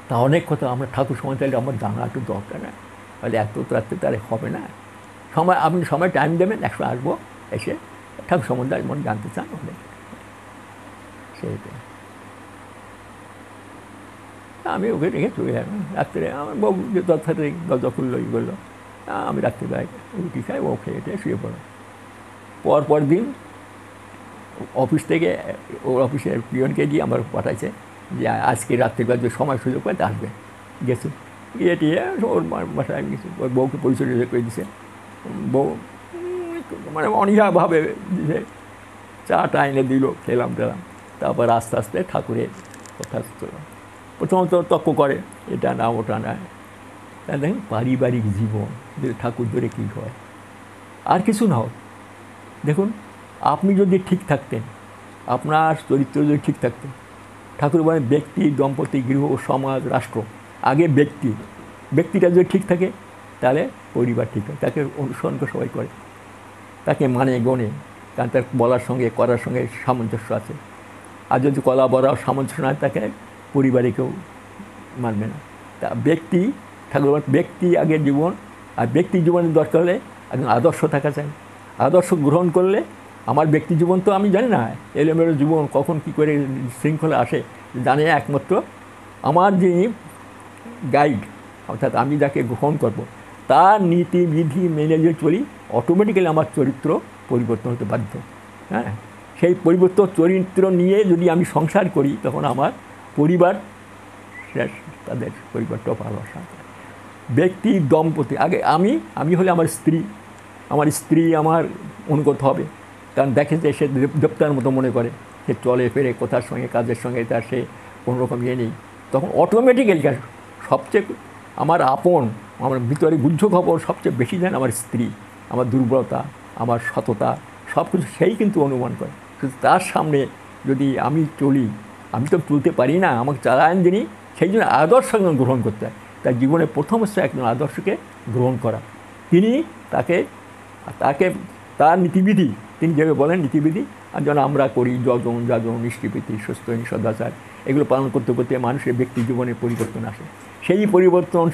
D: তা অনেক কথা আমরা ঠাকুর সময় তাহলে আমার জানা একটু দরকার না, বলে এত রাত্রে তাহলে হবে না, সময় আপনি সময় টাইম দেবেন, একশো আসবো, এসে ঠাকুর সম্বন্ধে মনে জানতে চান, হলে সেইটাই। আমি ওকে রেখে চলে যাবেন রাত্রে, আমার বউ যে দরকার দরজা খুললো ই করলো, আমি রাত্রিবেলায় রুটি খাই, ও খেয়ে টেয়ে শুয়ে পড়ো। পর দিন অফিস থেকে, ওর অফিসের পিয়নকে দিয়ে আমার পাঠাইছে যে আজকে রাত্রিবেলা যে সময় সুযোগ পায় তা আসবে। গেছে, গিয়ে টিয়ে ওর বাসায় গেছে, ওর বউকে পরিচয় করে দিছে। বউ মানে অনীহাভাবে দিছে, চাটা এনে দিল, খেলাম টেলাম, তারপর আস্তে আস্তে ঠাকুরের কথা চললাম। প্রথমত তর্ক করে, এটা না ওটা না, তাই দেখেন পারিবারিক জীবন যে ঠাকুর ধরে কী হয়, আর কিছু না হোক। দেখুন, আপনি যদি ঠিক থাকতেন, আপনার চরিত্র যদি ঠিক থাকতেন, ঠাকুর বলেন ব্যক্তি, দম্পতি, গৃহ, সমাজ, রাষ্ট্র, আগে ব্যক্তিটা যদি ঠিক থাকে তাহলে পরিবার ঠিক হয়, তাকে অনুসরণ করে সবাই করে, তাকে মানে গণে, কারণ তার বলার সঙ্গে করার সঙ্গে সামঞ্জস্য আছে। আর যদি বলার সামঞ্জস্য না থাকে, পরিবারে কেউ মানবে না। তা ব্যক্তি, ঠাকুর বলেন ব্যক্তি আগে জীবন, আর ব্যক্তি জীবনের দরকার হলে একজন আদর্শ থাকা চাই। আদর্শ গ্রহণ করলে আমার ব্যক্তি জীবন তো আমি জানি না, এলোমেলো জীবন কখন কী করে শৃঙ্খলা আসে জানে একমাত্র আমার যিনি গাইড, অর্থাৎ আমি যাকে গ্রহণ করব, তার নীতি বিধি মেনে যে চলি, অটোমেটিক্যালি আমার চরিত্র পরিবর্তন হতে বাধ্য। হ্যাঁ, সেই পরিবর্তন চরিত্র নিয়ে যদি আমি সংসার করি, তখন আমার পরিবার শেষ, তাদের পরিবারটাও ভালো আসা। ব্যক্তি, দম্পতি, আগে আমি হলে আমার স্ত্রী আমার অনুগত হবে, কারণ দেখে যে সে দেবতার মতো মনে করে, সে চলে ফেরে কোথার সঙ্গে কাজের সঙ্গে তার সে কোনোরকম ইয়ে নেই, তখন অটোমেটিক্যালি সবচেয়ে আমার আপন, আমার ভিতরে গুহ্য খবর সবচেয়ে বেশি জানে আমার স্ত্রী, আমার দুর্বলতা, আমার সততা, সব কিছু সেই কিন্তু অনুমান করে। কিন্তু তার সামনে যদি আমি চলি, আমি তো চলতে পারি না, আমাকে চালায়ন যিনি, সেই জন্য আদর্শ একজন গ্রহণ করতে হয়। তার জীবনের প্রথম হচ্ছে একজন আদর্শকে গ্রহণ করা, তিনি তাকে তার নীতিবিধি, তিনি যেভাবে বলেন নীতিবিধি, আর যেন আমরা করি যাজন, নিষ্ঠিপ্রীতি, সুস্থ সদাচার, এগুলো পালন করতে করতে মানুষের ব্যক্তি জীবনে পরিবর্তন আসে। সেই পরিবর্তন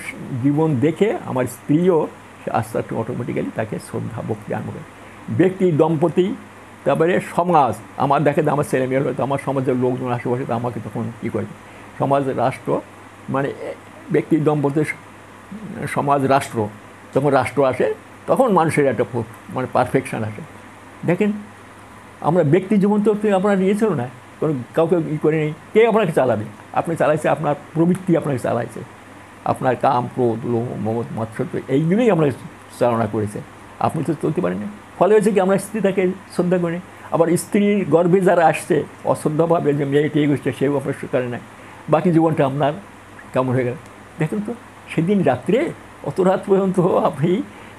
D: জীবন দেখে আমার স্ত্রীও আস্তে আস্তে অটোমেটিক্যালি তাকে শ্রদ্ধা ভক্তি আরম্ভ করে। ব্যক্তি, দম্পতি, তারপরে সমাজ আমার দেখে আমার ছেলেমেয়ের হয়তো আমার সমাজের লোকজন আশেপাশে তো আমাকে তখন কী করে সমাজ রাষ্ট্র মানে ব্যক্তি দম্পতির সমাজ রাষ্ট্র যখন রাষ্ট্র আসে তখন মানুষের একটা মানে পারফেকশান আসে। দেখেন আমরা ব্যক্তি জীবন তো আপনার নিয়েছিল না, কোনো কাউকে ই করে নেই, কে আপনাকে চালাবে? আপনি চালাইছে আপনার প্রবৃত্তি, আপনাকে চালাইছে আপনার কাম, ক্রোধ, লোভ, মমত, মাৎসর্য, এইগুলোই আমরা চালনা করেছে। আপনি তো চলতে পারেন না। ফলে হয়েছে কি আমরা স্ত্রীটাকে শ্রদ্ধা করি, আবার স্ত্রীর গর্ভে যারা আসছে অশ্রদ্ধাভাবে যে মেয়েটি এগোচ্ছে সেও আপনার করে নেয়, বাকি জীবনটা আপনার কেমন হয়ে গেল। দেখুন তো সেদিন রাত্রে অত রাত পর্যন্ত আপনি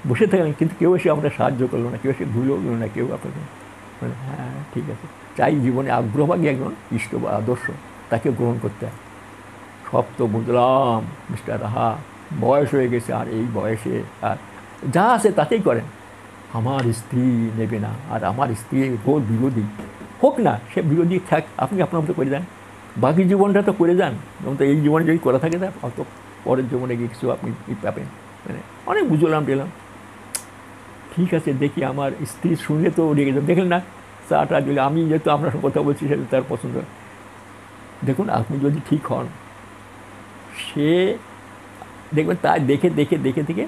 D: বসে থাকলেন, কিন্তু কেউ এসে আপনার সাহায্য করলো না, কেউ এসে ভুলও গেল না, কেউ আপনাকে মানে হ্যাঁ ঠিক আছে। চাই জীবনে আগ্রহভাগী একজন ইষ্ট বা আদর্শ তাকে গ্রহণ করতে হয়। সব তো বুঝলাম মিস্টার রাহা, বয়স হয়ে গেছে, আর এই বয়সে আর যা আছে তাতেই করেন। আমার স্ত্রী নেবে না, আর আমার স্ত্রী ঘোর বিরোধী, হোক না সে বিরোধী থাক, আপনি আপনার মতো করে যান, বাকি জীবনটা তো করে যান। যেমন তো এই জীবনে যদি করা থাকে না অত পরের জীবনে গিয়ে কিছু আপনি পাবেন। মানে অনেক বুঝলাম পেলাম, ঠিক আছে দেখি। আমার স্ত্রী শুনলে তো রেগে যান, দেখলেন না চাটা দিলে, আমি যেহেতু আপনার সঙ্গে কথা বলছি সেটা তার পছন্দ। দেখুন আপনি যদি ঠিক হন, সে দেখবেন তাই দেখে দেখে দেখে দেখে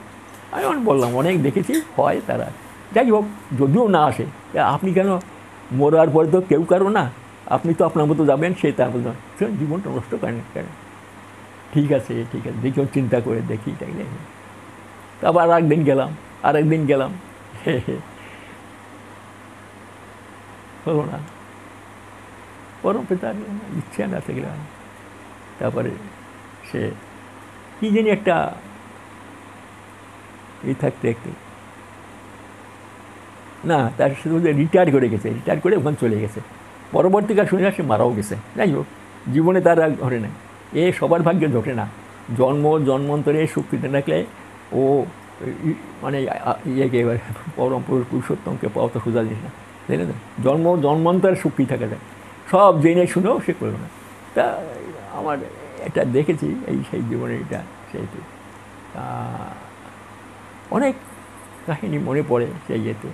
D: আমি অনেক বললাম অনেক দেখেছি হয় তারা। যাই হোক যদিও না আসে, আপনি কেন মরার পরে তো কেউ কারো না, আপনি তো আপনার মতো যাবেন, সে তার মতো জীবনটা নষ্ট করেন কেন। ঠিক আছে ঠিক আছে দেখি চিন্তা করে দেখি, তাই না? তারপর আর একদিন গেলাম হলো না, পরম পিতার ইচ্ছে না থেকে গেলাম। তারপরে সে কী জানি একটা থাকতে একটু না, তার সাথে রিটায়ার করে গেছে, রিটায়ার করে ওখানে চলে গেছে। পরবর্তীকাল শুনে সে মারাও গেছে। যাই হোক জীবনে তার আর ঘটে না, এ সবার ভাগ্যে ঘটে না। জন্মান্তরে সুখ পেতে থাকলে ও মানে ইয়েকে পরম পুরুষোত্তমকে পাওয়া তো সোজা জিনিস না, তাই না? জন্মান্তরে সুখী থাকা যায়, সব জেনে শুনেও সে করবে না। তা আমার এটা দেখেছি এই সেই জীবনে, এটা সেইটি অনেক কাহিনী মনে পড়ে সেই ইয়েতে।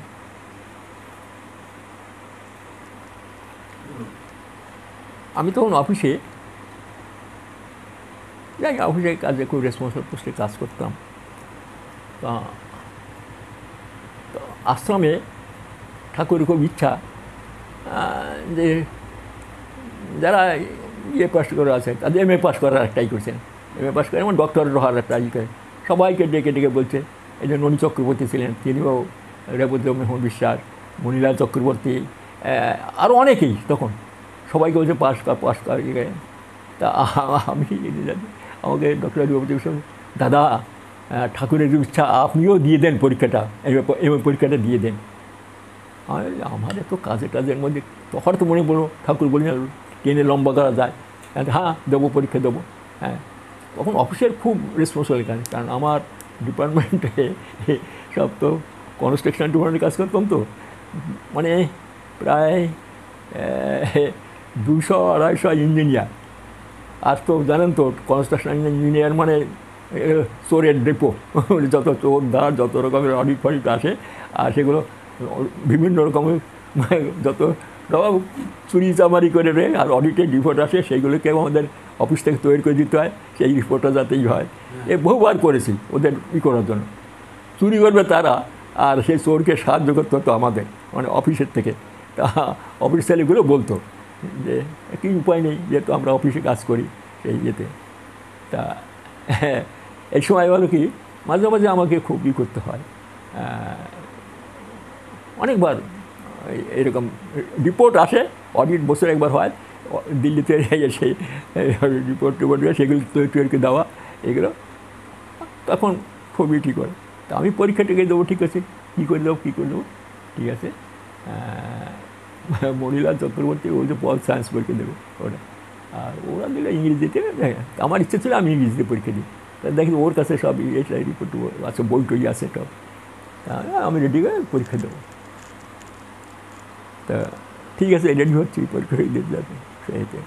D: আমি তখন অফিসে কাজে খুব রেসপন্সিবল পোস্টে কাজ করতাম। তা আশ্রমে ঠাকুরের খুব ইচ্ছা যে যারা ইয়ে পাস করে আছে তাদের এমএ পাস করার ট্রাই করছেন, এমএ পাস করে এমন ডক্টর হওয়ার ট্রাই করে, সবাইকে ডেকে ডেকে বলছে। এই যে ননী চক্রবর্তী ছিলেন, তিনিও রেবদ্র মোহন বিশ্বাস, মণিলাল চক্রবর্তী, আরও অনেকেই তখন সবাইকে বলছে পাস কর ইয়ে। তা আমি আমাকে ডক্টর রেবদ্র বিশ্বাস, দাদা ঠাকুরের ইচ্ছা আপনিও দিয়ে দেন পরীক্ষাটা, এমএ পরীক্ষাটা দিয়ে দেন। আমার এত কাজের মধ্যে তখন তো মনে পড়ো ঠাকুর বলি না টেনে লম্বা করা যায়, হ্যাঁ দেবো পরীক্ষা দেবো। হ্যাঁ তখন অফিসের খুব রেসপন্সিবল কাজ, কারণ আমার ডিপার্টমেন্টে সব তো কনস্ট্রাকশন ডিপার্টমেন্টে কাজ করতাম, তো মানে প্রায় 200-250 ইঞ্জিনিয়ার। আর তো জানেন তো কনস্ট্রাকশন ইঞ্জিনিয়ার মানে চোরের ডেপো, যত চোর ধার যত রকমের অডিট ফডিট আসে, আর সেগুলো বিভিন্ন রকমের যত চুরি চামারি করে রে, আর অডিটের রিপোর্ট আসে সেইগুলোকেও আমাদের অফিস থেকে তৈরি করে দিতে হয়, সেই রিপোর্টটা যাতেই হয়। এ বহুবার করেছি ওদের করার জন্য। চুরি করবে তারা, আর সেই চোরকে সাহায্য করতে হতো আমাদের মানে অফিসের থেকে। তা অফিস ছেলেগুলো বলতো যে কী উপায় নেই, যেহেতু আমরা অফিসে কাজ করি সেই ইয়েতে। তা এই সময় হলো কি মাঝে মাঝে আমাকে খুব করতে হয়, অনেকবার এরকম রিপোর্ট আসে, অডিট বছর একবার হয় দিল্লিতে, সেই রিপোর্ট সেগুলো তৈরি করে দেওয়া, এগুলো তখন খুবই ঠিক হয়। তা আমি পরীক্ষাটাকে দেবো, ঠিক আছে কী করে দেবো ঠিক আছে। মণিলাল চক্রবর্তী ওই যে পল সায়েন্স পরীক্ষা দেবো ওটা, আর ওরা দিলে ইংরেজিতে। আমার ইচ্ছে ছিল আমি ইংরেজিতে পরীক্ষা দিই। তা দেখি ওর কাছে সব এটা রিপোর্ট আছে, বই টই আছে সব, আমি রেডি করে পরীক্ষা দেবো। তা ঠিক আছে রেডি হচ্ছি, পরীক্ষা দিতে যাবে। সেইতে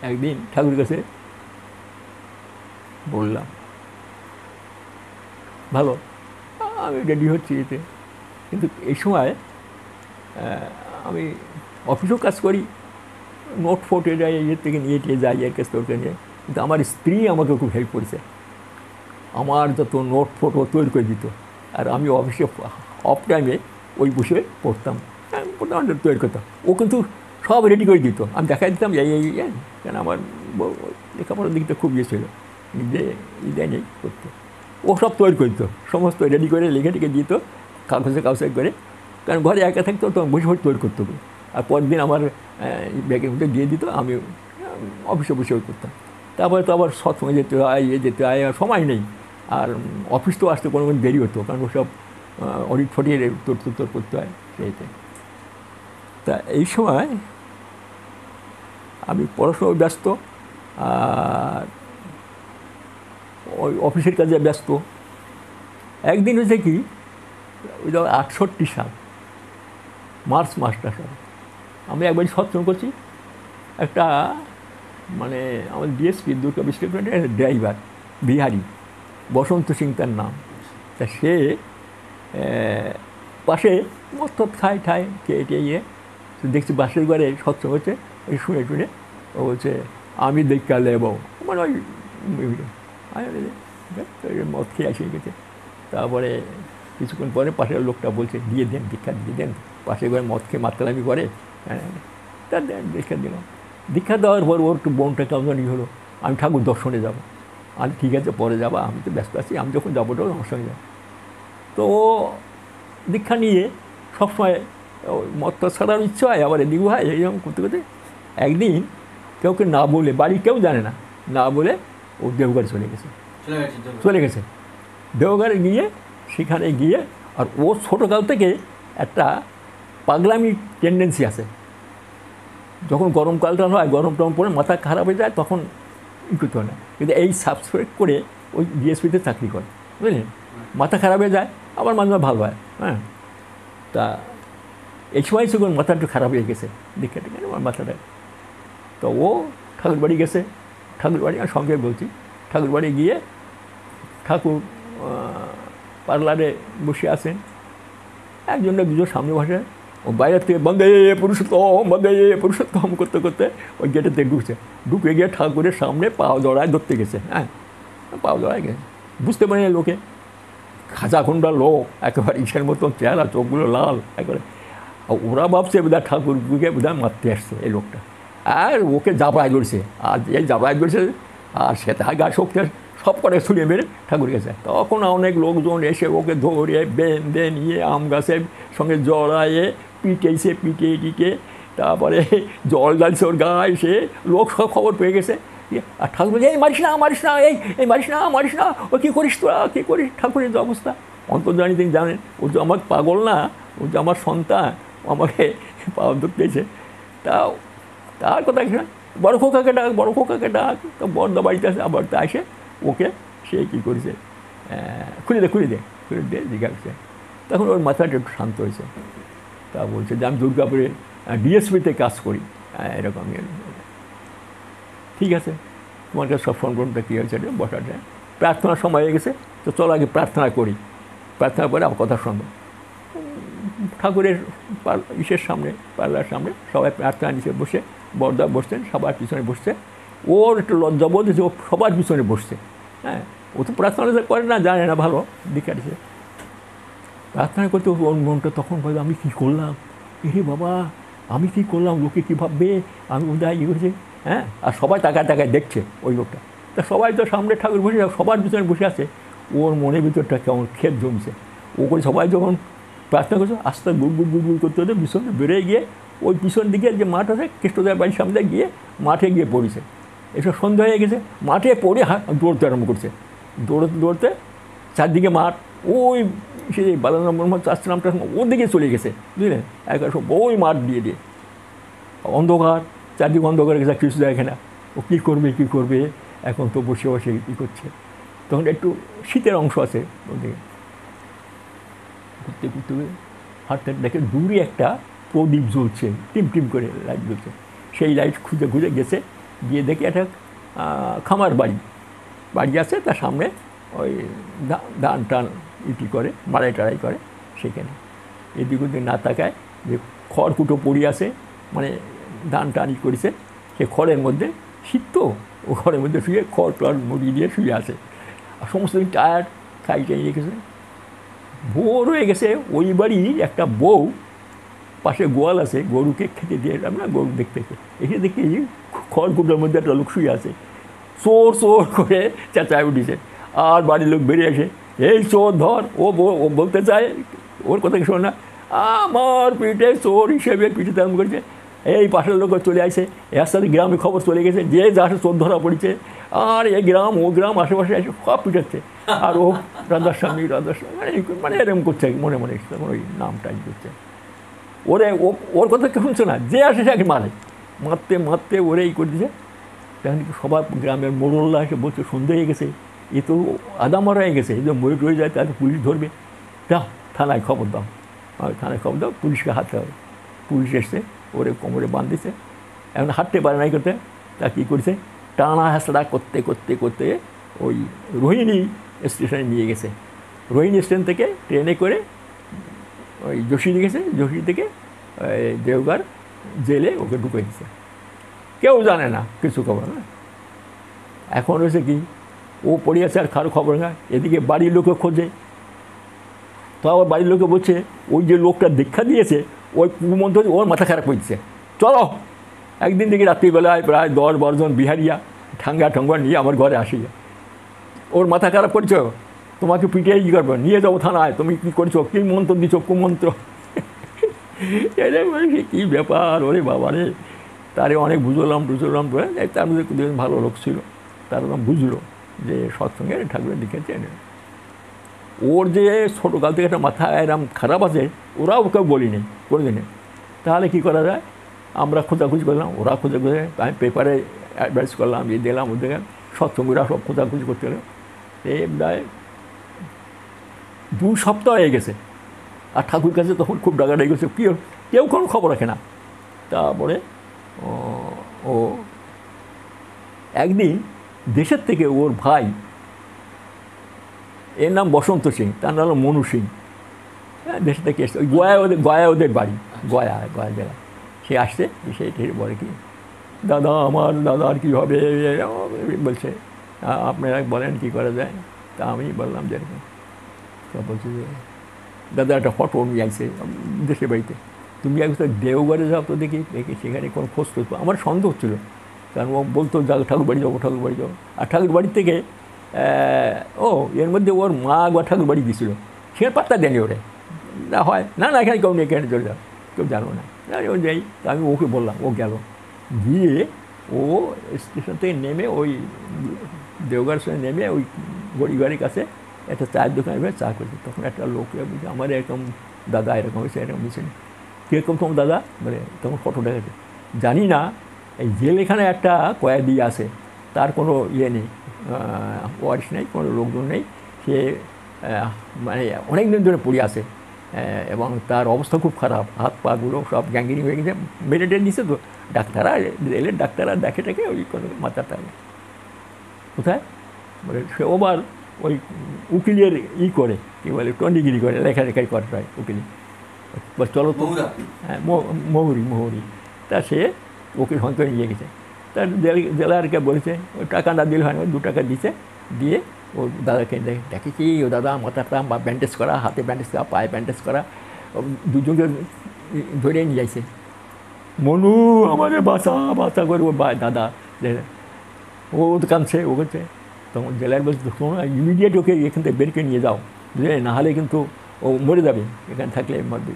D: একদিন ঠাকুরের কাছে বললাম, ভালো আমি রেডি হচ্ছি এতে, কিন্তু এই সময় আমি অফিসেও কাজ করি, নোট ফোটে যাই, এর থেকে নিয়ে টিয়ে যাই, এর কাছ থেকে নিয়ে। কিন্তু আমার স্ত্রী আমাকে খুব হেল্প করেছে, আমার যত নোট ফটো তৈরি করে দিত, আর আমি অফিসে অফ টাইমে ওই বসে পড়তাম, তৈরি করতাম। ও কিন্তু সব রেডি করে দিত, আমি দেখাই দিতাম এই কেন আমার লেখাপড়ার দিকটা খুব ইয়ে ছিল, নিজে দেয় নেই করতো, ও সব তৈরি করে দিত, সমস্ত রেডি করে লিখে টিখে দিত কাগজে কাগজে করে, কারণ ঘরে একা থাকতো তো বসে বসে তৈরি করতে হবে। আর পরের দিন আমার ব্যাগের মধ্যে দিয়ে দিত, আমি অফিসে বসে করতাম। তারপরে তো আবার সৎসঙ্গে যেতে হয়, যেতে হয়, আর সময় নেই। আর অফিস তো আসতে কোনো দেরি হতো, কারণ ওসব অডিট ফটিয়ে উত্তর করতে হয় সেইতে। তা এই সময় আমি পড়াশোনায় ব্যস্ত, আর ওই অফিসের কাজে ব্যস্ত। একদিন হয়েছে কি, ওই 68 সাল মার্চ মাসটা সাল, আমি একবার সৎসঙ্গ করছি, একটা মানে আমার ডিএসপি দুর্গা বিশ্ববিদ্যালয়ের ড্রাইভার বিহারি, বসন্ত সিং তার নাম। তা সে পাশে মত খায় ঠায় খেয়ে টেয়ে দেখছি বাসের ঘরে সৎসঙ্গ হচ্ছে, ওই শুনে শুনে ও বলছে আমি দেখা লেব, মানে ওই মদ খেয়ে এসে গেছে। তারপরে কিছুক্ষণ পরে পাশের লোকটা বলছে দিয়ে দেন, দীক্ষা দিয়ে দেন, পাশের ঘরে মদ খেয়ে মাতলামি করে, তা দেন, দীক্ষা দিলাম। দীক্ষা দেওয়ার পর ওর একটু বোনটা কেমন হলো, আমি ঠাকুর দর্শনে যাবো, আমি ঠিক আছে পরে যাবো, আমি তো ব্যস্ত আছি, আমি যখন যাবো তো আমার সঙ্গে যাবো। তো ও দীক্ষা নিয়ে সবসময় মদটা ছাড়ার ইচ্ছা হয়, আবার এদিকে হয়, এইরকম করতে করতে একদিন কেউকে না বলে, বাড়ি কেউ জানে না, না বলে ও দেওঘরে চলে গেছে। দেওঘরে গিয়ে সেখানে গিয়ে, আর ও ছোটোকাল থেকে একটা পাগলামি টেন্ডেন্সি আছে, যখন গরমকালটা হয়, গরম টরম পরে মাথা খারাপ হয়ে যায়, তখন করতে হয় না, কিন্তু এই সাবস্ক্রাইব করে ওই ডিএসপিতে চাকরি করে, বুঝলেন, মাথা খারাপ হয়ে যায়, আবার মাঝে মাঝে ভালো হয়। হ্যাঁ, তা এই সময় যখন মাথা একটু খারাপ হয়ে গেছে, দেখে টেকে আমার মাথাটা, তো ও ঠাকুর বাড়ি গেছে, ঠাকুর বাড়ি আমি সঙ্গে বলছি, ঠাকুর বাড়ি গিয়ে ঠাকুর পার্লারে বসে আছেন, একজন না দুজন সামনে বসে, ও বাইরের থেকে বন্দে পুরুষোত্তম করতে করতে ওই গেটের থেকে ঢুকে গিয়ে ঠাকুরের সামনে পাও জড়ায় ধরতে গেছে। হ্যাঁ, পাও জড়ায় গেছে, বুঝতে পারে লোকে, খাঁচাখুন্ডা লোক, একেবারে ইসের মতন চেহারা, চোখগুলো লাল একেবারে। ওরা ভাবছে বোধহয় ঠাকুরকে বোধহয় মারতে আসছে এই লোকটা, আর ওকে জাবড়ায় ধরছে, আর এই জাবড়ায় ধরছে, আর সে তার গা শক্তি সব করে ছুড়িয়ে মেরে ঠাকুর গেছে। তখন অনেক লোকজন এসে ওকে ধরে বেঁধে নিয়ে আম গাছের সঙ্গে জড়ায়ে পিটেছে, পিটিয়ে টিটে তারপরে জল ঢালছে ওর গায়ে, সে লোক সব খবর পেয়ে গেছে। আর ঠাকুর বলছে এই মারিস না, মারিস না, এই মারিস না, মারিস না, ও কী করিস তোরা, কী করিস? ঠাকুরের যে অবস্থা অন্তর্জানি তিনি জানেন, ও যে আমার পাগল না, ও যে আমার সন্তান, আমাকে পাওয়া ধরতে এসে। তার কথা কি, বড় খোকাকে ডাক, বড় খোকাকে ডাক। তো বড়দা বাড়িতে আসে, আবার তা এসে ওকে সে কী করেছে, খুলে দে জিজ্ঞাসা। তখন ওর মাথাটা একটু শান্ত হয়েছে, তা বলছে যে আমি দুর্গাপুরে ডিএসপিতে কাজ করি, এরকম। ঠিক আছে, তোমার কাছে সব ফোনটা কী হয়েছে, বসাটা প্রার্থনার সময় হয়ে গেছে, তো চলো আগে প্রার্থনা করি, প্রার্থনা করে আমার কথা শুনবো। ঠাকুরের ইসের সামনে, পার্লার সামনে সবাই প্রার্থনা নিচে বসে, বড়দা বসছেন, সবার পিছনে বসছে। ওর একটু লজ্জাবোধ হয়েছে, ও সবার পিছনে বসছে। হ্যাঁ, ও তো প্রার্থনা করে না, জানে না ভালো দীক্ষা দিচ্ছে। প্রার্থনা করতে ওর মনটা তখন বলে আমি কী করলাম, এরে বাবা আমি কী করলাম, লোকে কী ভাববে, আমি বোধহয় ইয়ে হয়েছে। হ্যাঁ, আর সবাই তাকায় দেখছে ওই লোকটা। তা সবাই তো সামনে ঠাকুর বসে, সবার পিছনে বসে আছে। ওর মনের ভিতরটা কেমন ক্ষেত জমছে। ও করে সবাই যখন প্রার্থনা করছে, আস্তে গুড় করতে হতে পিছনে বেরিয়ে গিয়ে ওই পিছন দিকে যে মাঠ আছে কৃষ্ণদেবের বাড়ির সামনে গিয়ে মাঠে গিয়ে পড়েছে। এসব সন্ধ্যা হয়ে গেছে, মাঠে পড়ে দৌড়তে আরম্ভ করছে। দৌড়তে চারদিকে মাঠ, ওই সে বালাম মোহাম্মদ আশ্রামটা ওর দিকে চলে গেছে, বুঝলেন, একবার সব ওই মাঠ দিয়ে অন্ধকার, চারদিকে অন্ধকার গেছে, কিছু দেখে না। ও কী করবে এখন, তো বসে কী করছে। তখন একটু শীতের অংশ আছে ওদিকে, ঘুরতে হাঁটতে দেখে দূরে একটা প্রদীপ জ্বলছে, টিম করে লাইট জ্বলছে। সেই লাইট খুঁজে গেছে, গিয়ে দেখে একটা খামার বাড়ি আছে, তার সামনে ওই ধান টান ইটি করে মাড়াই টাড়াই করে সেখানে এদিক ওদিক না তাকায় যে খড়কুটো পড়ে আছে মানে ধান টানি করেছে সে খড়ের মধ্যে শীত তো ও খড়ের মধ্যে শুয়ে খড় টড় মুড়ি দিয়ে শুয়ে আছে আর সমস্ত দিন টায়ার খাই টাই রেখেছে ভোর হয়ে গেছে ওই বাড়ির একটা বউ পাশে গোয়াল আছে গরুকে খেতে দিয়ে এলাম না গরু দেখতে এসে দেখি খড়কুটোর মধ্যে একটা লোক শুয়ে আছে চোর চোর করে চেঁচায় উঠেছে আর বাড়ির লোক বেরিয়ে আসে এই চোর ধর ও বলতে চায় ওর কথা কি শোন না আমার পিঠে চোর হিসেবে পিঠে তেমন করেছে এই পাশের লোক চলে আসে এর সাথে গ্রামে খবর চলে গেছে যে যা চোর ধরা পড়েছে আর এই গ্রাম ও গ্রাম আশেপাশে এসে সব পিটাচ্ছে আর ও রাধাস্বামী মানে এরকম করছে মনে মনে ওই নামটাই করছে ওর কথা কেউ শুনছে না যে আসে সে মারতে মারতে ওরে এই করে দিছে তখন সবার গ্রামের মোড়ল্লা এসে বলছে সন্ধ্যে হয়ে গেছে এ তো আদামারা হয়ে গেছে এই যে মরে টরে যায় তাহলে পুলিশ ধরবে দাও থানায় খবর দাও থানায় খবর দাও পুলিশকে হাঁটতে হবে পুলিশ এসছে ওরে কোমরে বাঁধতেছে এখন হাঁটতে পারে নাই করতে তা কী করছে টানা হাসড়া করতে করতে করতে ওই রোহিণী স্টেশনে নিয়ে গেছে রোহিণী স্টেশন থেকে ট্রেনে করে ওই যোশী গেছে যোশী থেকে দেওঘর জেলে ওকে ঢুকে দিচ্ছে কেউ জানে না কিছু খবর না এখন হয়েছে কি ও পড়ে আছে আর কারো খবর না এদিকে বাড়ির লোকে খোঁজে তো আবার বাড়ির লোকে বলছে ওই যে লোকটা দীক্ষা দিয়েছে ওই কুমন্ত্র ওর মাথা খারাপ হয়েছে চলো একদিন দেখি রাত্রিবেলায় প্রায় 10-12 জন বিহারিয়া ঠাঙ্গা ঠঙ্গা নিয়ে আমার ঘরে আসি ওর মাথা খারাপ করছো তোমাকে পিটিয়ে কী করবো নিয়ে যাবো থানায় তুমি কী করছো কী মন্ত্র দিচ্ছ কুমন্ত্র কী ব্যাপার ওরে বাবা রে তারে অনেক বুঝলাম তার মধ্যে দুজন ভালো লোক ছিল তারা বুঝলো যে সৎসঙ্গে ঠাকুরের দিকে চেনে ওর যে ছোটোকাল থেকে একটা মাথা এরম খারাপ আছে ওরাও কেউ বলিনি কোনোদিনে তাহলে কী করা যায় আমরা খোঁজাখুঁজি করলাম ওরা খোঁজাখুঁজি আমি পেপারে অ্যাডভাইস করলাম যে দিলাম ও দেখে সৎসঙ্গীরা সব খোঁজাখুঁজি করতে গেল এই প্রায় 2 সপ্তাহ হয়ে গেছে আর ঠাকুর কাছে তখন খুব ডাকাডাকি গেছে কেউ কোনো খবর রাখে না তারপরে ও একদিন দেশের থেকে ওর ভাই এর নাম বসন্ত সিং তার নাম হলো মনু সিং দেশের থেকে এসছে ওই গয়া ওদের বাড়ি গয়া জেলা সে আসছে সে বলে কি দাদা আমার দাদার কী হবে বলছে আপনারা বলেন কী করা যায় তা আমি বললাম যে এরকম তা বলছে যে দাদা একটা ফটো নিয়ে আসছে দেশের বাড়িতে তুমি একবার দেওঘরে যাও তো দেখি সেখানে কোনো খোঁজ করতো আমার সন্দেহ হচ্ছিলো কারণ ও বলতো ঠাকুর বাড়ি যাবো আর ঠাকুর বাড়ির থেকে এর মধ্যে ওর মা একবার ঠাকুর বাড়ি গিয়েছিলো সেখানে পাত্তা দেয়নি ওরে না হয় না এখানে কেউ নেই এখানে চলে যাও কেউ জানো না ও যাই আমি ওকে বললাম ও গেল গিয়ে ও স্টেশন থেকে নেমে ওই দেওঘর সঙ্গে নেমে ওই গড়িবাড়ির কাছে একটা চায়ের দোকানে চা করছে তখন একটা লোক বলছে আমার এরকম দাদা এরকম হয়েছে এরকম হয়েছে কীরকম তোমার দাদা মানে তখন ফটো দেখাচ্ছে জানি না এই জেলখানে একটা কয়েদি আছে তার কোনো ইয়ে নেই ওয়ারিশ নেই কোনো লোকজন নেই সে মানে অনেক দিন ধরে পড়ে আছে এবং তার অবস্থা খুব খারাপ হাত পাগুলো সব গ্যাঙ্গিনি হয়ে গেছে মেডিটেট দিচ্ছে তো ডাক্তাররা দেখে টেকে ওই কোনো মাথাটা কোথায় বলে সে ওবার ওই উকিলের করে কী বলে টন্ডিগিরি করে লেখালেখাই করে প্রায় উকিলি চলো তো হ্যাঁ মহুরি তা সে ওকে সঙ্গে নিয়ে গেছে তার জেলারকে বলেছে ওই টাকা না দিলে হয় না 2 টাকা দিচ্ছে দিয়ে ও দাদাকে দেখেছি ও দাদা মাথাটা ব্যান্ডেজ করা হাতে ব্যান্ডেজ করা পায়ে ব্যান্ডেজ করা দুজনকে ধরে নিয়ে যাইছে মনু আমাদের বাসা করে ও দাদা ও কাঁদছে ও করছে তখন জেলার বলছে শোনো ইমিডিয়েট ওকে এখান থেকে বেরকে নিয়ে যাও বুঝলে নাহলে কিন্তু ও মরে যাবে এখানে থাকলে মরবে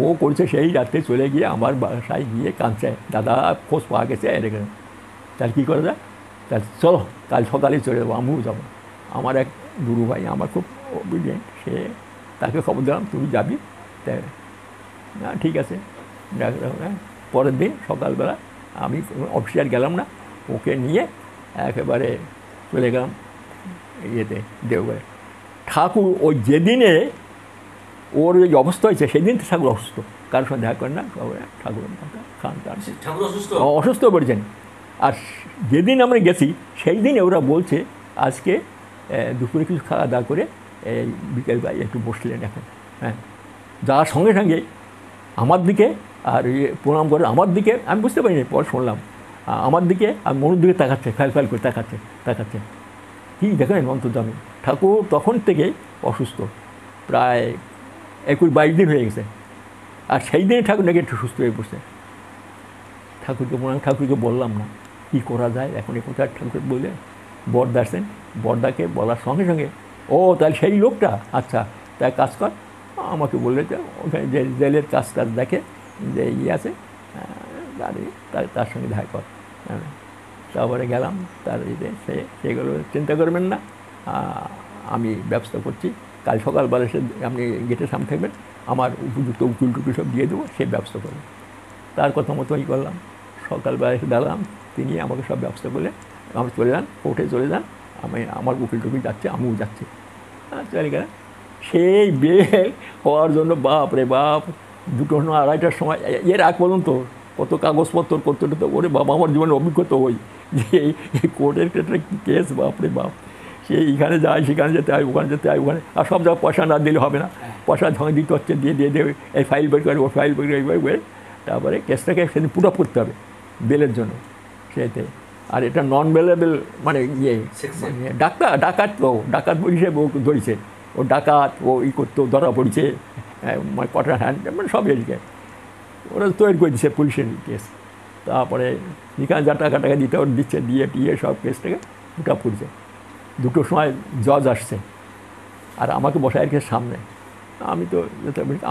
D: ও করছে সেই রাত্রে চলে গিয়ে আমার বাসায় গিয়ে কাঁদছে দাদা খোঁজ পাওয়া গেছে এরকম তাহলে কী করা যায় তাহলে চলো কাল সকালে চলে যাবো আমিও যাবো আমার এক গুরু ভাই আমার খুব অবিডিয়েন্ট সে তাকে খবর দিলাম তুমি যাবি তাই না ঠিক আছে পরের দিন সকালবেলা আমি অফিসে আর গেলাম না ওকে নিয়ে একেবারে চলে গেলাম ইয়েতে দেওঘরে ঠাকুর ওই যেদিনে ওর ওই অবস্থা হয়েছে সেদিন তো ঠাকুর অসুস্থ কারোর সঙ্গে দেখা করেন না ঠাকুর খান তার অসুস্থ পড়েছেন আর যেদিন আমরা গেছি সেই দিনে ওরা বলছে আজকে দুপুরে কিছু খাওয়া দাওয়া করে এই বিকেল ভাই একটু বসলেন এখন, হ্যাঁ, যাওয়ার সঙ্গে সঙ্গে আমার দিকে আর প্রণাম করে আমার দিকে, আমি বুঝতে পারিনি, পর শুনলাম আমার দিকে আর মনুর দিকে তাকাচ্ছে, ফ্যাল করে তাকাচ্ছে কী দেখেন অন্তর্যামী ঠাকুর তখন থেকে অসুস্থ, প্রায় 21-22 দিন হয়ে গেছে, আর সেই দিনে ঠাকুর নাকি একটু সুস্থ হয়ে পড়ছে। ঠাকুরকে বললাম না কী করা যায় এখন, এই কথা ঠাকুর বলে বরদা আসছেন, বরদাকে বলার সঙ্গে সঙ্গে ও তাহলে সেই লোকটা, আচ্ছা তাই কাজ কর, আমাকে বললে যে ওখানে যে জেলের কাজ দেখে যে আছে তার সঙ্গে দেখা কর। তারপরে গেলাম, তার সেগুলো চিন্তা করবেন না, আমি ব্যবস্থা করছি, কাল সকালবেলা এসে আপনি গেটের সামনে থাকবেন, আমার উপযুক্ত উকিল টুকিল সব দিয়ে দেবো, সে ব্যবস্থা করবেন। তার কথা মতোই করলাম, সকালবেলা এসে দাঁড়ালাম, তিনি আমাকে সব ব্যবস্থা করলে আমরা চলে যান, কোর্টে চলে যান, আমার উকিল টুকিল যাচ্ছে, আমিও যাচ্ছি, চলে গেলাম। সেই বেল হওয়ার জন্য বাপ রে বাপ 2-2:30টার সময়, এর আগ পর্যন্ত কত কাগজপত্র করতে হতো, ওরে বাবা আমার জীবনে অভিজ্ঞতা ওই যে এই কোর্টের ক্ষেত্রে কেস বাপ রে বাপ, সে এইখানে যায় সেখানে যেতে হয়, ওখানে যেতে হয়, ওখানে, আর সব জায়গায় পয়সা না দিলে হবে না, পয়সা ঝঙে দিতে হচ্ছে, দিয়ে এই ফাইল বের করে, ও ফাইল বের করে, তারপরে কেসটাকে সেদিন পুট আপ করতে হবে বেলের জন্য সেতে। আর এটা নন বেলেবেল মানে ডাকাত হিসেবে ও ধরেছে, ও ডাকাত, ও করতো, ধরা পড়ছে, মানে কটার হ্যান্ড মানে সব এদিকে ওরা তৈরি করে দিচ্ছে পুলিশের কেস। তারপরে যেখানে যা টাকা দিতে ওর দিচ্ছে, দিয়ে সব কেসটাকে পুট আপ করছে। 2টোর সময় জজ আসছে আর আমাকে বসায় রেখে সামনে, আমি তো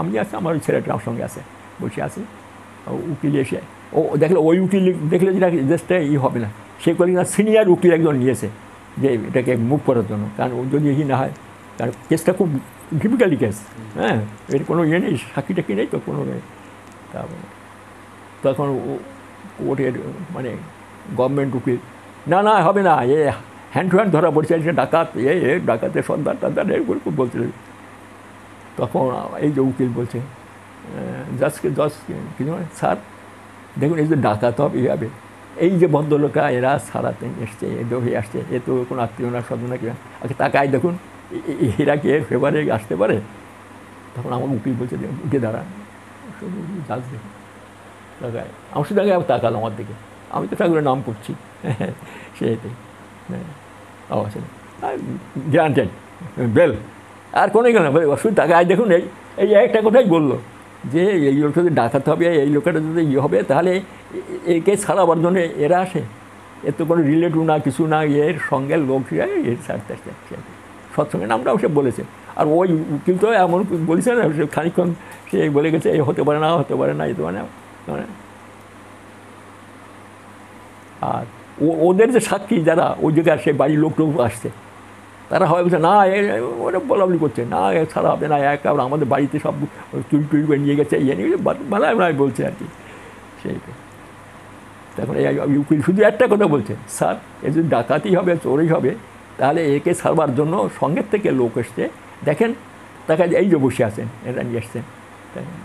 D: আমি আসছি, আমার ওই ছেলেটা আমার সঙ্গে আছে, বসে আছি, উকিল এসে ও দেখলে, ওই উকিল দেখলে যেটা দেশটা হবে না, সে করে না সিনিয়র উকিল একজন নিয়েছে যে এটাকে মুভ করার জন্য, কারণ ও যদি না হয়, কারণ কেসটা খুব ডিফিকাল্টি কেস, হ্যাঁ, এর কোনো ইয়ে নেই, সাক্ষী টাকি নেই তো কোনো নেই। তারপরে তখন কোর্টের মানে গভর্নমেন্ট উকিল, না হবে না, এ হ্যান্ড টু হ্যান্ড ধরা পড়ছে, ডাকাত, ডাকাতের সন্ধান এরকম খুব বলছিল। তখন এই যে উকিল বলছে জজকে কিছু স্যার দেখুন, এই যে ডাকাত হবে, এই যে ভদ্রলোকরা এরা সারাতে এসছে, হয়ে আসছে, এ তো কোনো আত্মীয় না, স্বজন না, কিনা, আচ্ছা তাকায় দেখুন এরা কি এর ফেভারে আসতে পারে। তখন আমার উকিল বলছে উঠে দাঁড়ান, জাজ দেখুন তাকায়, আমার শুধু আগে তাকাল আমার দিকে, আমি তো ঠাকুরের নাম করছি সেটাই, আচ্ছা গ্রান্টেড বেল, আর কোনো কেন শুধু তাকায় দেখুন, এই একটা কথাই বললো যে এই লোকটা যদি ডাকাতে হবে, এই লোকটা যদি ইয়ে হবে, তাহলে একে ছাড়াবার জন্য এরা আসে, এর তো কোনো রিলেটিভ না, কিছু না, এর সঙ্গে লোক এর ছাড়তে আসতে সৎসঙ্গে নামটাও সে বলেছে। আর ওই উকিল তো এমন বলেছে না, সে খানিকক্ষণ সে বলে গেছে এই হতে পারে না, এই হতে পারে না। আর ওদের যে সাক্ষী যারা ওই জায়গায় সে বাড়ির লোক আসছে, তারা হয় বলছে না, ওরা বলাবলি করছে, না ছাড়া হবে না, একেবারে আমাদের বাড়িতে সব চুরি করে নিয়ে গেছে, ইয়ে নিয়ে বানায় বলছে আর কি। সেইটা তখন এই উকিল শুধু একটা কথা বলছে, স্যার এ যদি ডাকাতি হবে, চোরই হবে, তাহলে একে ছাড়বার জন্য সঙ্গের থেকে লোক এসছে, দেখেন তাকে এই যে বসে আছেন, এরা নিয়ে এসছেন,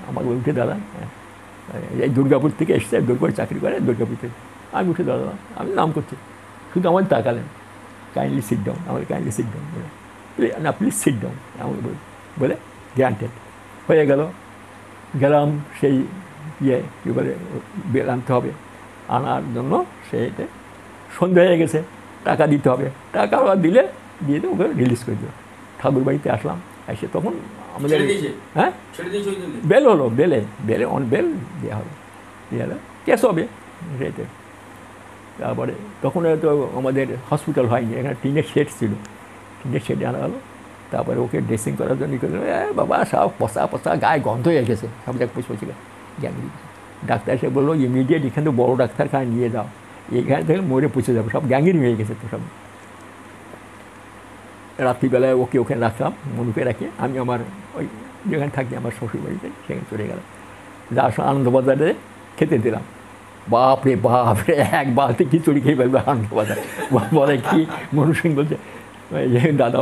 D: আমাকে উঠে দাঁড়ান, এই দুর্গাপুর থেকে এসছে, দুর্গাপুর চাকরি করে, দুর্গাপুর থেকে। আমি উঠে দাঁড়ালাম, আমি নাম করছি, শুধু আমাকে তাকালেন, কাইন্ডলি সিট ডাউন, আমাকে কাইন্ডলি সিট ডাউন বলে, না প্লিজ সিট ডাউন আমাকে বলে গ্রান্টেড হয়ে গেলাম। সেই কী বলে বেল আনতে হবে, আনার জন্য সেইটা সন্ধ্যা হয়ে গেছে, টাকা দিতে হবে, টাকা দিয়ে ওকে রিলিজ করে দিল। ঠাকুর বাড়িতে আসলাম, এসে তখন আমাদের হ্যাঁ বেল হলো, বেলে অন বেল দেওয়া হবে, কেস হবে সেটা। তারপরে তখন তো আমাদের হসপিটাল হয়নি, এখানে টিনের শেড ছিল, টিনের শেডে আনা হলো। তারপরে ওকে ড্রেসিং করার জন্য বাবা সব পচা গায়ে গন্ধ হয়ে গেছে, সব জায়গায় পচে গ্যাংরি। ডাক্তার এসে বললো ইমিডিয়েট এখানে তো বড়ো ডাক্তারখানে নিয়ে যাও, এইখানে থেকে মরে পচে যাবে, সব গ্যাংরি হয়ে গেছে তো সব। রাত্রিবেলায় ওকে ওখানে রাখলাম, মনুকে রাখে, আমি আমার ওই যেখানে থাকি আমার শ্বশুর বাড়িতে সেখানে চলে গেলাম। যার সঙ্গে আনন্দবাজারে খেতে দিলাম, বাপরে বাপরে এক বালতি খিচুড়ি খেয়ে ফেলবে আনন্দবাজার। বলে কি মনু সিং বলছে, দাদা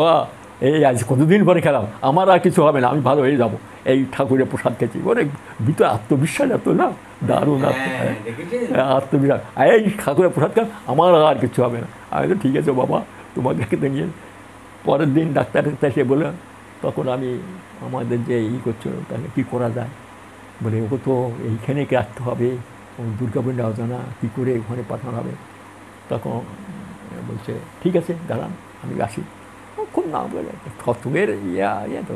D: এই আজ কতদিন পরে খেলাম, আমার আর কিছু হবে না, আমি ভালো হয়ে যাবো, এই ঠাকুরের প্রসাদ খেয়েছি। ওরে ভিতরে আত্মবিশ্বাস এত না, দারুণ আত্মবিশ্বাস, এই ঠাকুরের প্রসাদ খান, আমার আর কিছু হবে না। আমি তো ঠিক আছে বাবা, তোমাদেরকে তো নিয়ে। পরের দিন ডাক্তার এসে বলে তখন আমি আমাদের যে করছিল তাহলে কী করা যায়, বলে ওকে তো এইখানে রাখতে হবে, ও দুর্গাপুর নেওয়া যায় না, কী করে ওখানে পাঠানো হবে। তখন বলছে ঠিক আছে দাঁড়ান আমি আসি। খুব না বলে খতমের ইয়ে তো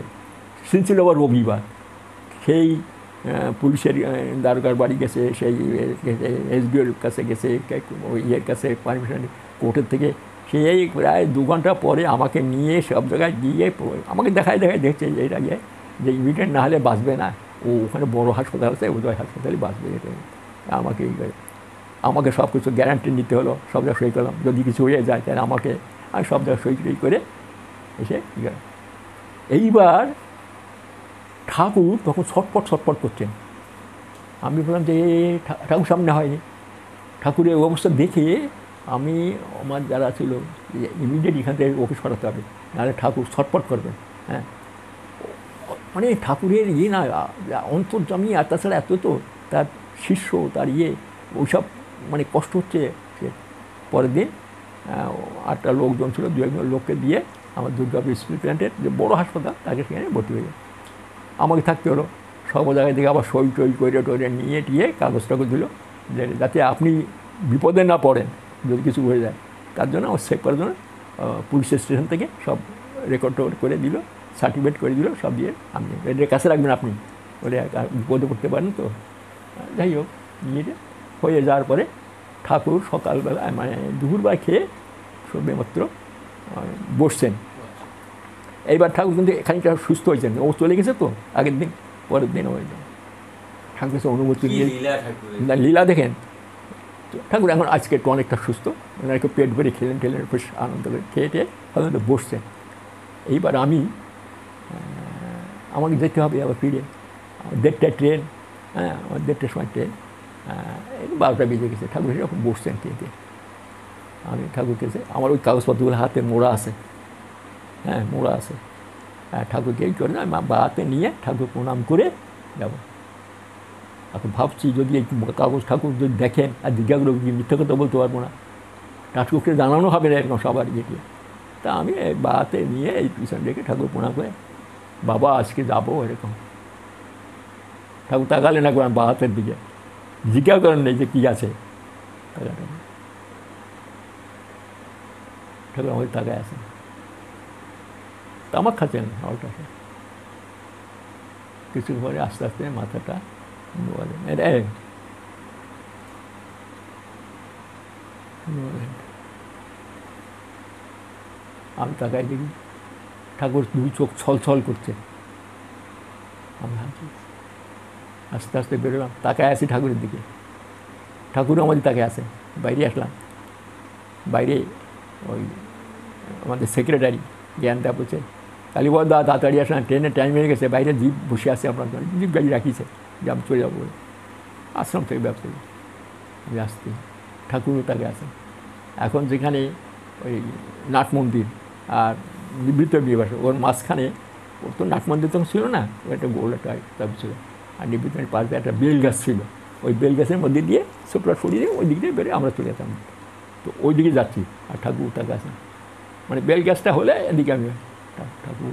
D: সেদিন ছিল আবার রবিবার, সেই পুলিশের দারোগার বাড়ি গেছে, সেই এসডিওর কাছে গেছে, ওই ইয়ের কাছে পারমিশন কোর্টের থেকে, সেই প্রায় 2 ঘন্টা পরে আমাকে নিয়ে সব জায়গায় গিয়ে আমাকে দেখায় দেখছে এর আগে যে ইমিডিয়েট না হলে বাঁচবে না, ও ওখানে বড় হাসপাতাল আছে, ওই হাসপাতালে বাঁচবে। এটা আমাকে সব কিছু গ্যারান্টি নিতে হলো, সব জায়গায় সই করলাম, যদি কিছু হয়ে যায় তাহলে আমাকে আমি সব জায়গায় সই করে এসে গেলাম। এইবার ঠাকুর তখন ছটপট করছেন। আমি বললাম যে ঠাকুর সামনে হয়নি। ঠাকুরের অবস্থা দেখে আমি আমার যারা ছিল ইমিডিয়েট এখান থেকে ওকে সরাতে হবে, নাহলে ঠাকুর ছটপট করবেন। হ্যাঁ, মানে ঠাকুরের না অন্তর্যামী, আর তাছাড়া এত তো তার শিষ্য, তার ওইসব মানে কষ্ট হচ্ছে। পরের দিন 8টা লোকজন ছিল, 2-1 লোককে দিয়ে আমার দুর্গাপুর স্টিল প্ল্যান্টের যে বড়ো হাসপাতাল তাকে সেখানে ভর্তি হয়ে যায়। আমাকে থাকতে হলো, সব জায়গায় থেকে আবার সই করে নিয়ে টিয়ে কাগজ দিল, যাতে আপনি বিপদে না পড়েন যদি কিছু হয়ে যায়। তার জন্য আমার সেভ করার জন্য পুলিশ স্টেশন থেকে সব রেকর্ড করে দিল, সার্টিফিকেট করে দিল, সব দিয়ে আপনি এর কাছে রাখবেন, আপনি বলে বিপদে পড়তে পারেন তো। যাই হোক, নিয়ে হয়ে যাওয়ার পরে ঠাকুর সকালবেলা মানে দুপুরবেলা খেয়ে সবেমাত্র বসছেন। এইবার ঠাকুর কিন্তু খানিকটা সুস্থ হয়েছেন, ও চলে গেছে তো আগের দিন, পরের দিন হয়ে যায় ঠাকুর অনুমতি দিয়ে লীলা দেখেন। ঠাকুর এখন আজকে একটু অনেকটা সুস্থ, একটু পেট ভরে খেলেন বেশ আনন্দ করে খেয়ে হয়তো বসছেন। এইবার আমাকে যেতে হবে আবার ফিরে, 1:30টায় ট্রেন, হ্যাঁ আমার 1:30টার সময় ট্রেন, 12টা বেজে গেছে। ঠাকুর এরকম বসছেন খেতে, আমি ঠাকুর খেয়েছে, আমার ওই কাগজপত্রগুলো হাতে মোড়া আছে, হ্যাঁ মোড়া আছে। ঠাকুরকে এই করে আমি হাতে নিয়ে ঠাকুর প্রণাম করে যাব। এখন ভাবছি যদি এই কাগজ ঠাকুর যদি দেখেন আর জিজ্ঞাগুলো মিথ্যা কথা বলতে পারবো না, ঠাকুরকে জানানো হবে না এরকম সবার গিয়ে। তা আমি হাতে নিয়ে এই পিছন রেখে ঠাকুর প্রণাম করে, বাবা আজকে যাবো এরকম। ঠাকুর তাকালেন একবার বা হাতের দিকে, জিজ্ঞাসা করেন নেই যে কী আছে, ঠাকুর আমাদের তাকায় আছেন, তামাক খাচ্ছেন হলটা। কিছু পরে আস্তে আস্তে মাথাটা আমি তাকাই দেখি ঠাকুর 2 চোখ ছলছল করছে। আমি আস্তে আস্তে বেরোলাম, তাকায় আছি ঠাকুরের দিকে, ঠাকুরও আমাদের তাকায় আছে। বাইরে আসলাম, বাইরে ওই আমাদের সেক্রেটারি জ্ঞানটা বলছে, কালীবদা তাড়াতাড়ি আসলাম, ট্রেনের টাইম হয়ে গেছে, বাইরে জিপ বসে আছে, আপনার জিপ গাড়ি রাখিছে, যে আমি চলে যাবো বলে। আশ্রম থেকে ব্যবসা আসতে ঠাকুরও তাকে আসেন। এখন যেখানে ওই নাট মন্দির আর নিবৃত্ত বিবাস, ওর মাঝখানে, ওর তো নাট মন্দির তখন ছিল না, ও একটা গোল একটা তবে ছিল, আর নিবৃত্তের পাশে একটা বেল গাছ ছিল, ওই বেল গাছের মধ্যে দিয়ে সুপ্রা সরিয়ে দিয়ে ওই দিক দিয়ে বেরিয়ে আমরা চলে যেতাম। তো ওই দিকে যাচ্ছি আর ঠাকুর তাকে আসেন, মানে বেল গাছটা হলে এদিকে আমি ঠাকুর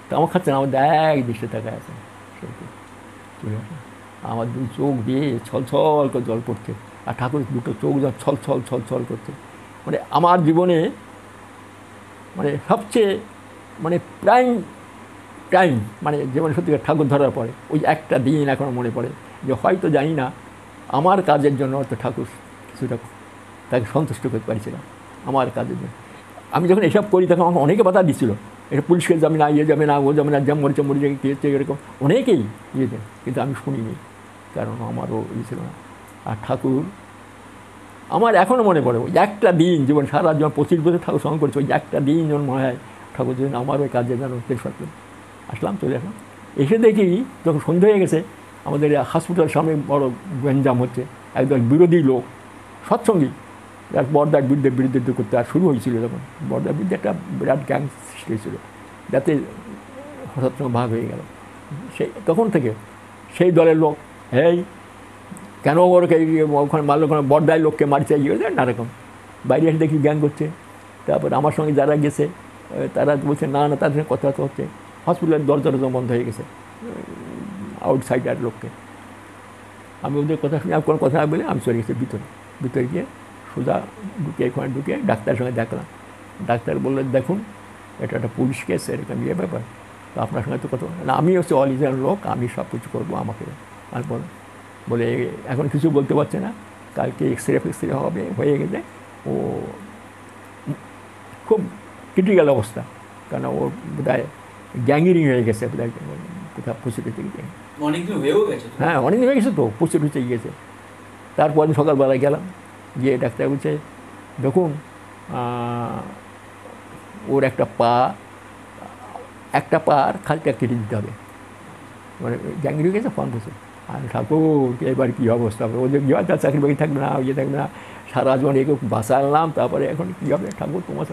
D: তো আমার খাচ্ছেন, আমার এক দৃষ্টি তাকায় আছেন, চলে আসেন। আমার 2 চোখ দিয়ে ছলছল করে জল পড়ছে, আর ঠাকুর 2টো চোখ যখন ছলছল করছে। মানে আমার জীবনে মানে সবচেয়ে মানে টাইম মানে জীবনে সত্যি ঠাকুর ধরার পরে ওই একটা দিন এখনও মনে পড়ে, যে হয়তো জানি না আমার কাজের জন্য হয়তো ঠাকুর কিছুটা তাকে সন্তুষ্ট করতে পারছিলাম আমার কাজের জন্য। আমি যখন এসব করি তখন আমাকে অনেকে বাধা দিচ্ছিল, এটা পুলিশকে যাবে না, যাবে না, ও যাবে না, যা মরে গিয়েছে এরকম অনেকেই দেন, কিন্তু আমি শুনিনি, কারণ আমারও ছিল না। আর ঠাকুর আমার এখনও মনে পড়ে ওই একটা দিন, জীবন সারা জীবন 25 বছর ঠাকুর সঙ্গে করেছে, ওই একটা দিন যেমন মনে হয় ঠাকুর যেন আমার ওই কাজে যেন পেশা আসলাম, চলে আসলাম। এসে দেখি যখন সন্ধ্যা হয়ে গেছে, আমাদের হসপিটালের সামনে বড় গ্যাঞ্জাম হচ্ছে, একদল বিরোধী লোক সৎসঙ্গী বড়দার বিরুদ্ধে করতে আর শুরু হয়েছিল। তখন বড়দার বিরুদ্ধে একটা বিরাট গ্যাং সৃষ্টি হয়েছিল, যাতে হঠাৎ ভাগ হয়ে গেল। তখন থেকে সেই দলের লোক, এই কেন ওরকে ওখানে মারলো, ওখানে বড়দায় লোককে মারছে, ইয়ে নারকম। বাইরে এসে দেখি গ্যাং করছে। তারপর আমার সঙ্গে যারা গেছে তারা বলছে না না, তাদের সঙ্গে কথাবার্তা হচ্ছে। হসপিটালের দরজা বন্ধ হয়ে গেছে আউটসাইডার লোককে। আমি ওদের কথা শুনে আর কোনো কথা না বলে আমি চলে গেছি ভিতরে গিয়ে সোজা ওখানে ঢুকে ডাক্তারের সঙ্গে দেখলাম। ডাক্তার বললেন দেখুন এটা একটা পুলিশ কেস, এরকম ব্যাপার, তো আপনার সঙ্গে তো কথা না, আমি হচ্ছে অরিজিনাল লোক, আমি সব কিছু করবো, আমাকে আর বলে এখন কিছু বলতে পারছে না, কালকে এক্সরে হবে, হয়ে গেলে ও খুব ক্রিটিক্যাল অবস্থা, কারণ ওর বোধহয় গ্যাংরিং হয়ে গেছে, বোধহয় কোথাও পুষে টুচে গিয়ে,
C: অনেকদিন হয়েও গেছে।
D: হ্যাঁ অনেকদিন হয়ে গেছে তো, পুষে টুচে গিয়েছে। তারপর আমি সকালবেলায় গেলাম, গিয়ে ডাক্তার বলছে দেখুন ওর একটা পা আর খালটা কেটে দিতে হবে, মানে গ্যাংরিং হয়ে গেছে, ফোন বসে। আর ঠাকুর এবার কী অবস্থা হবে, ওদের কী হয়, তার চাকরি বাকরি থাকবে না, ইয়ে থাকবে না, সারা জীবন একে বাঁচালাম, তারপরে এখন কী হবে ঠাকুর তোমার,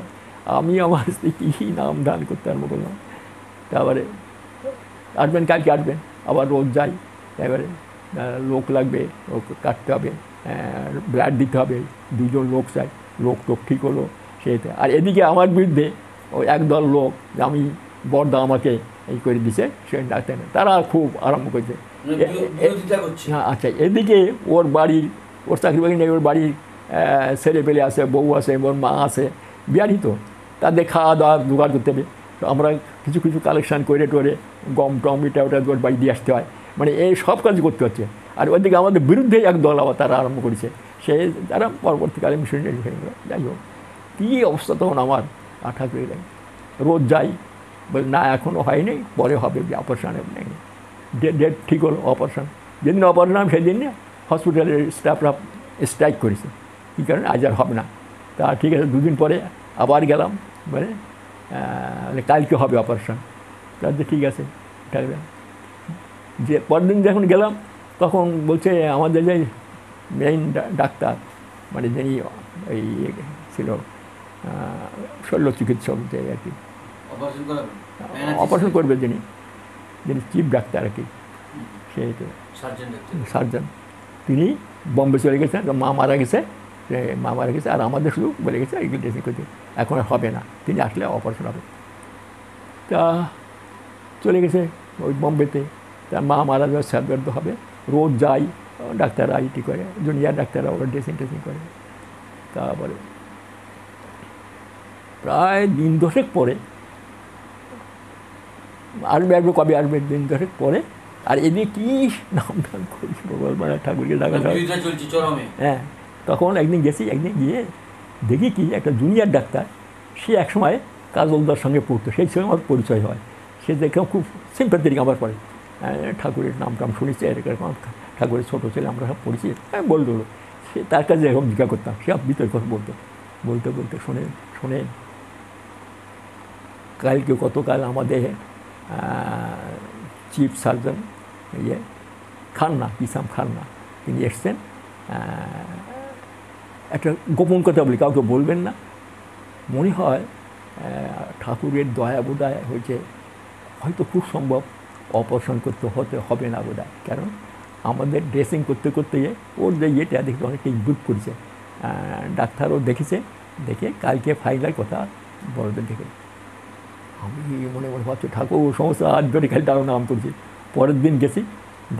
D: আমি আমার স্ত্রী কী নাম দান করতে আরম্ভ করলাম। তারপরে আসবেন, কালকে আসবেন, আবার রোজ যাই, এবারে লোক লাগবে, ওকে কাটতে হবে, ব্লাড দিতে হবে, 2 জন লোক চাই, লোক ঠিক হলো সেতে। আর এদিকে আমার বিরুদ্ধে ওই একদল লোক, আমি বড়দা আমাকে এই করে দিছে, সে ডাক্তার, তারা খুব আরম্ভ করছে। হ্যাঁ আচ্ছা, এদিকে ওর বাড়ির, ওর চাকরি বাকরি নেই, ওর বাড়ির ছেলে পেলে আছে, বউ আছে, ওর মা আছে, বিহারি তো, তাদের খাওয়া দাওয়া জোগাড় করতে হবে। তো আমরা কিছু কিছু কালেকশান করে টোরে গম টম এটা ওটা ওর বাড়ি দিয়ে আসতে হয়, মানে এই সব কাজ করতে হচ্ছে। আর ওদিকে আমাদের বিরুদ্ধে এক দল আবার তারা আরম্ভ করেছে, সে তারা পরবর্তীকালে মিশনারি হয়ে গেল। যাই হোক, কী অবস্থা তখন আমার, ঠাকুরের রোজ যাই, বলে না এখনও হয়নি, পরে হবে, অপারেশানে নেই, ডেট ঠিক হলো অপারেশান। যেদিন অপারেশন সেদিন হসপিটালের স্টাফরা স্ট্রাইক করেছে, কী কারণে আজ আর হবে না। তা ঠিক আছে, 2 দিন পরে আবার গেলাম, মানে কালকে হবে অপারেশান। তাহলে ঠিক আছে, যে পরের দিন যখন গেলাম তখন বলছে আমাদের যে মেইন ডাক্তার, মানে যিনি ওই ছিল শল্য চিকিৎসক, যে আর কি অপারেশন করবে, যিনি চিফ ডাক্তার আর কি, সেই তো সার্জন, তিনি বম্বে চলে গেছেন, মা মারা গেছে, আর আমাদের শুধু বলে গেছে এইগুলো ড্রেসিং করতে, এখন আর হবে না, তিনি আসলে অপারেশন হবে। তা চলে গেছে ওই বম্বেতে, তার মা মারা যাওয়ার সার্জারি হবে, রোজ যাই, ডাক্তাররা আইটি করে, জুনিয়র ডাক্তাররা ওরা ড্রেসিং করে। তারপরে প্রায় 2 দশেক পরে আসবে, কবে আসবে, 2 দশেক পরে। আর এদিকে কী নাম টাম করিস ভগবান, ঠাকুরকে ডাকা, হ্যাঁ। তখন একদিন গিয়ে দেখি কি একটা জুনিয়র ডাক্তার, সে একসময় কাজলদার সঙ্গে পড়তো, সেই সময় আমার পরিচয় হয়। সে দেখে খুব সিম্প্যাথেটিক আমার পরে, ঠাকুরের নাম টাম শুনেছে, এরকম ঠাকুরের ছোটো ছেলে, আমরা সব পড়েছি, বলতো। সে তার কাছে এরকম জিজ্ঞাসা করতাম, সে ভিতরের কথা বলতে শোনেন কালকে গতকাল আমাদের চিফ সার্জন খান্না, কিসাম খান্না, তিনি এসছেন, একটা গোপন কথা বলি, কাউকে বলবেন না, মনে হয় ঠাকুরের দয়া বোধহয় হয়েছে, হয়তো খুব সম্ভব অপারেশন করতে হবে না বোধহয়, কারণ আমাদের ড্রেসিং করতে গিয়ে ওর যে ইয়েটা দেখতে অনেকটা ইমপ্রুভ করেছে, ডাক্তারও দেখেছে, দেখে কালকে ফাইনাল কথা বলবেন দেখে। আমি মনে ভাবছি ঠাকুর সমস্যা হাত ধরে খালি তারও নাম করছি। পরের দিন গেছি,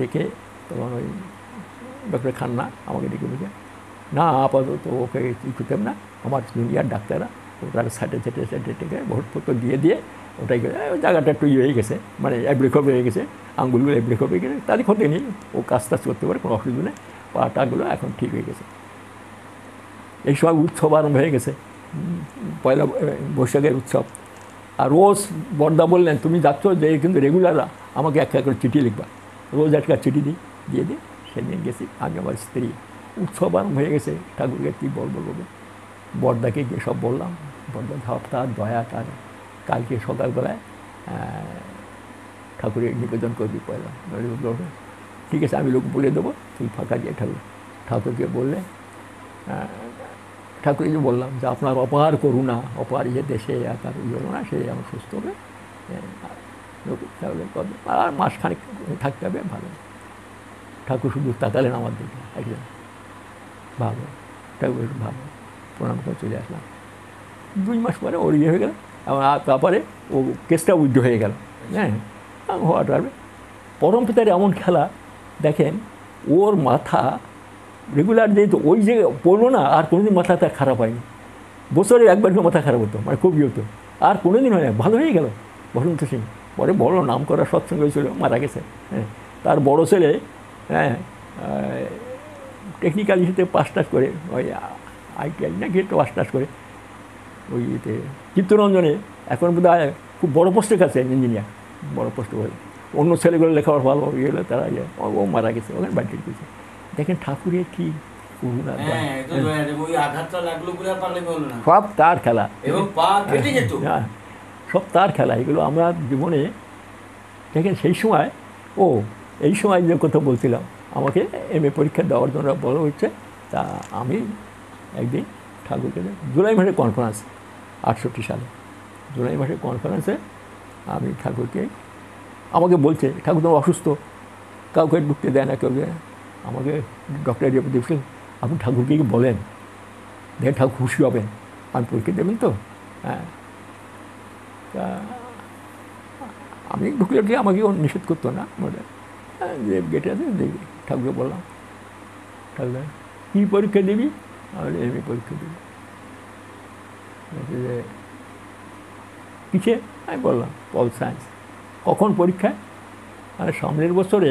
D: দেখে তখন ওই ডক্টর খান্না আমাকে ডেকে বলছে না আপাতত ওকে কী করতাম না, আমার জুনিয়র ডাক্তাররা ওটার সাইডে থেকে ভোটপত্র দিয়ে ওটাই ওই জায়গাটা একটু হয়ে গেছে, মানে অ্যাব্রেকপ হয়ে গেছে, আঙ্গুলগুলো অ্যাব্রেকপ হয়ে গেছে, তাদের ক্ষতি নেই, ও কাজ করতে পারে, কোনো অসুবিধা নেই, পাটাগুলো এখন ঠিক হয়ে গেছে। এই সময় উৎসব আরম্ভ হয়ে গেছে, পয়লা বৈশাখের উৎসব। আর রোজ বড়দা বললেন তুমি যাচ্ছ যে কিন্তু রেগুলার আমাকে একটা করে চিঠি লিখবা, রোজ একটা চিঠি দিয়ে সেদিন গেছি আমি, আমার স্ত্রী। উৎসব আরম্ভ হয়ে গেছে, ঠাকুরকে কী বলবো, বড়দাকে গিয়ে সব বললাম, বড়দা ধাপ তার দয়া তার, কালকে সকালবেলায় ঠাকুরের নিবেদন করবি পয়লা। ঠিক আছে, আমি লোক বলে দেবো, তুই ফাঁকা দিয়ে ঠাকুরকে বললে, ঠাকুরকে বললাম যে আপনার অপার করুণা, অপার দেশে তার না, সে আমার সুস্থ হবে, তাহলে আর মাসখানেক থাকতে হবে, ভালো। ঠাকুর শুধু তাকালেন আমার দিকে, একজন ভালো, ঠাকুর ভালো, প্রণাম করে চলে আসলাম। 2 মাস পরে ওর হয়ে গেল, এবং তারপরে ও কেসটা উইথড্র হয়ে গেল। হ্যাঁ, হওয়াটা পরম পিতার এমন খেলা দেখেন, ওর মাথা রেগুলার যেহেতু ওই যে পড়লো না, আর কোনোদিন মাথা তার খারাপ হয়নি। বছরে একবার করে মাথা খারাপ হতো, মানে খুবই হতো, আর কোনোদিন হয় না, ভালো হয়ে গেল বসন্ত সিং। পরে বড় নাম করা সৎসঙ্গ হয়েছিল, মারা গেছে। হ্যাঁ, তার বড় ছেলে হ্যাঁ টেকনিক্যাল ইস্যুতে পাস টাস করে, ওই ITI নাকি একটু পাস টাস করে ওই ইয়েতে চিত্তরঞ্জনে এখন বোধ হয় খুব বড়ো পোস্টের কাছে ইঞ্জিনিয়ার, বড়ো পোস্টে বলে। অন্য ছেলেগুলো লেখাপড়া ভালো ইয়ে হলো, তারা ও মারা গেছে, ওখানে বাড়ি গেছে। দেখেন ঠাকুরের কি করুণা, সব তার খেলা, হ্যাঁ সব তার খেলা। এগুলো আমরা জীবনে দেখেন সেই সময়, এই সময় যে কথা বলছিলাম, আমাকে MA পরীক্ষা দেওয়ার জন্য বলা হচ্ছে। তা আমি একদিন ঠাকুরকে জুলাই মাসে কনফারেন্স, 68 সালে জুলাই মাসে কনফারেন্সে আমি ঠাকুরকে, আমাকে বলছে ঠাকুর তোমার অসুস্থ, কাউকে ঢুকতে দেয় না কেউ। আমাকে ডক্টর দেখছেন, আপনি ঠাকুরকে কি বলেন, দেখেন ঠাকুর খুশি হবেন, আমি পরীক্ষা দেবেন তো। হ্যাঁ, তা আমি ঢুকলে আমাকে নিষেধ করতো না, যে গেটে আছে দেখি। ঠাকুরকে বললাম, ঠাকুর কী পরীক্ষা দিবি? আমি MA পরীক্ষা দিবি। যে কিসে? আমি বললাম পল সায়েন্স। কখন পরীক্ষা? মানে সামনের বছরে,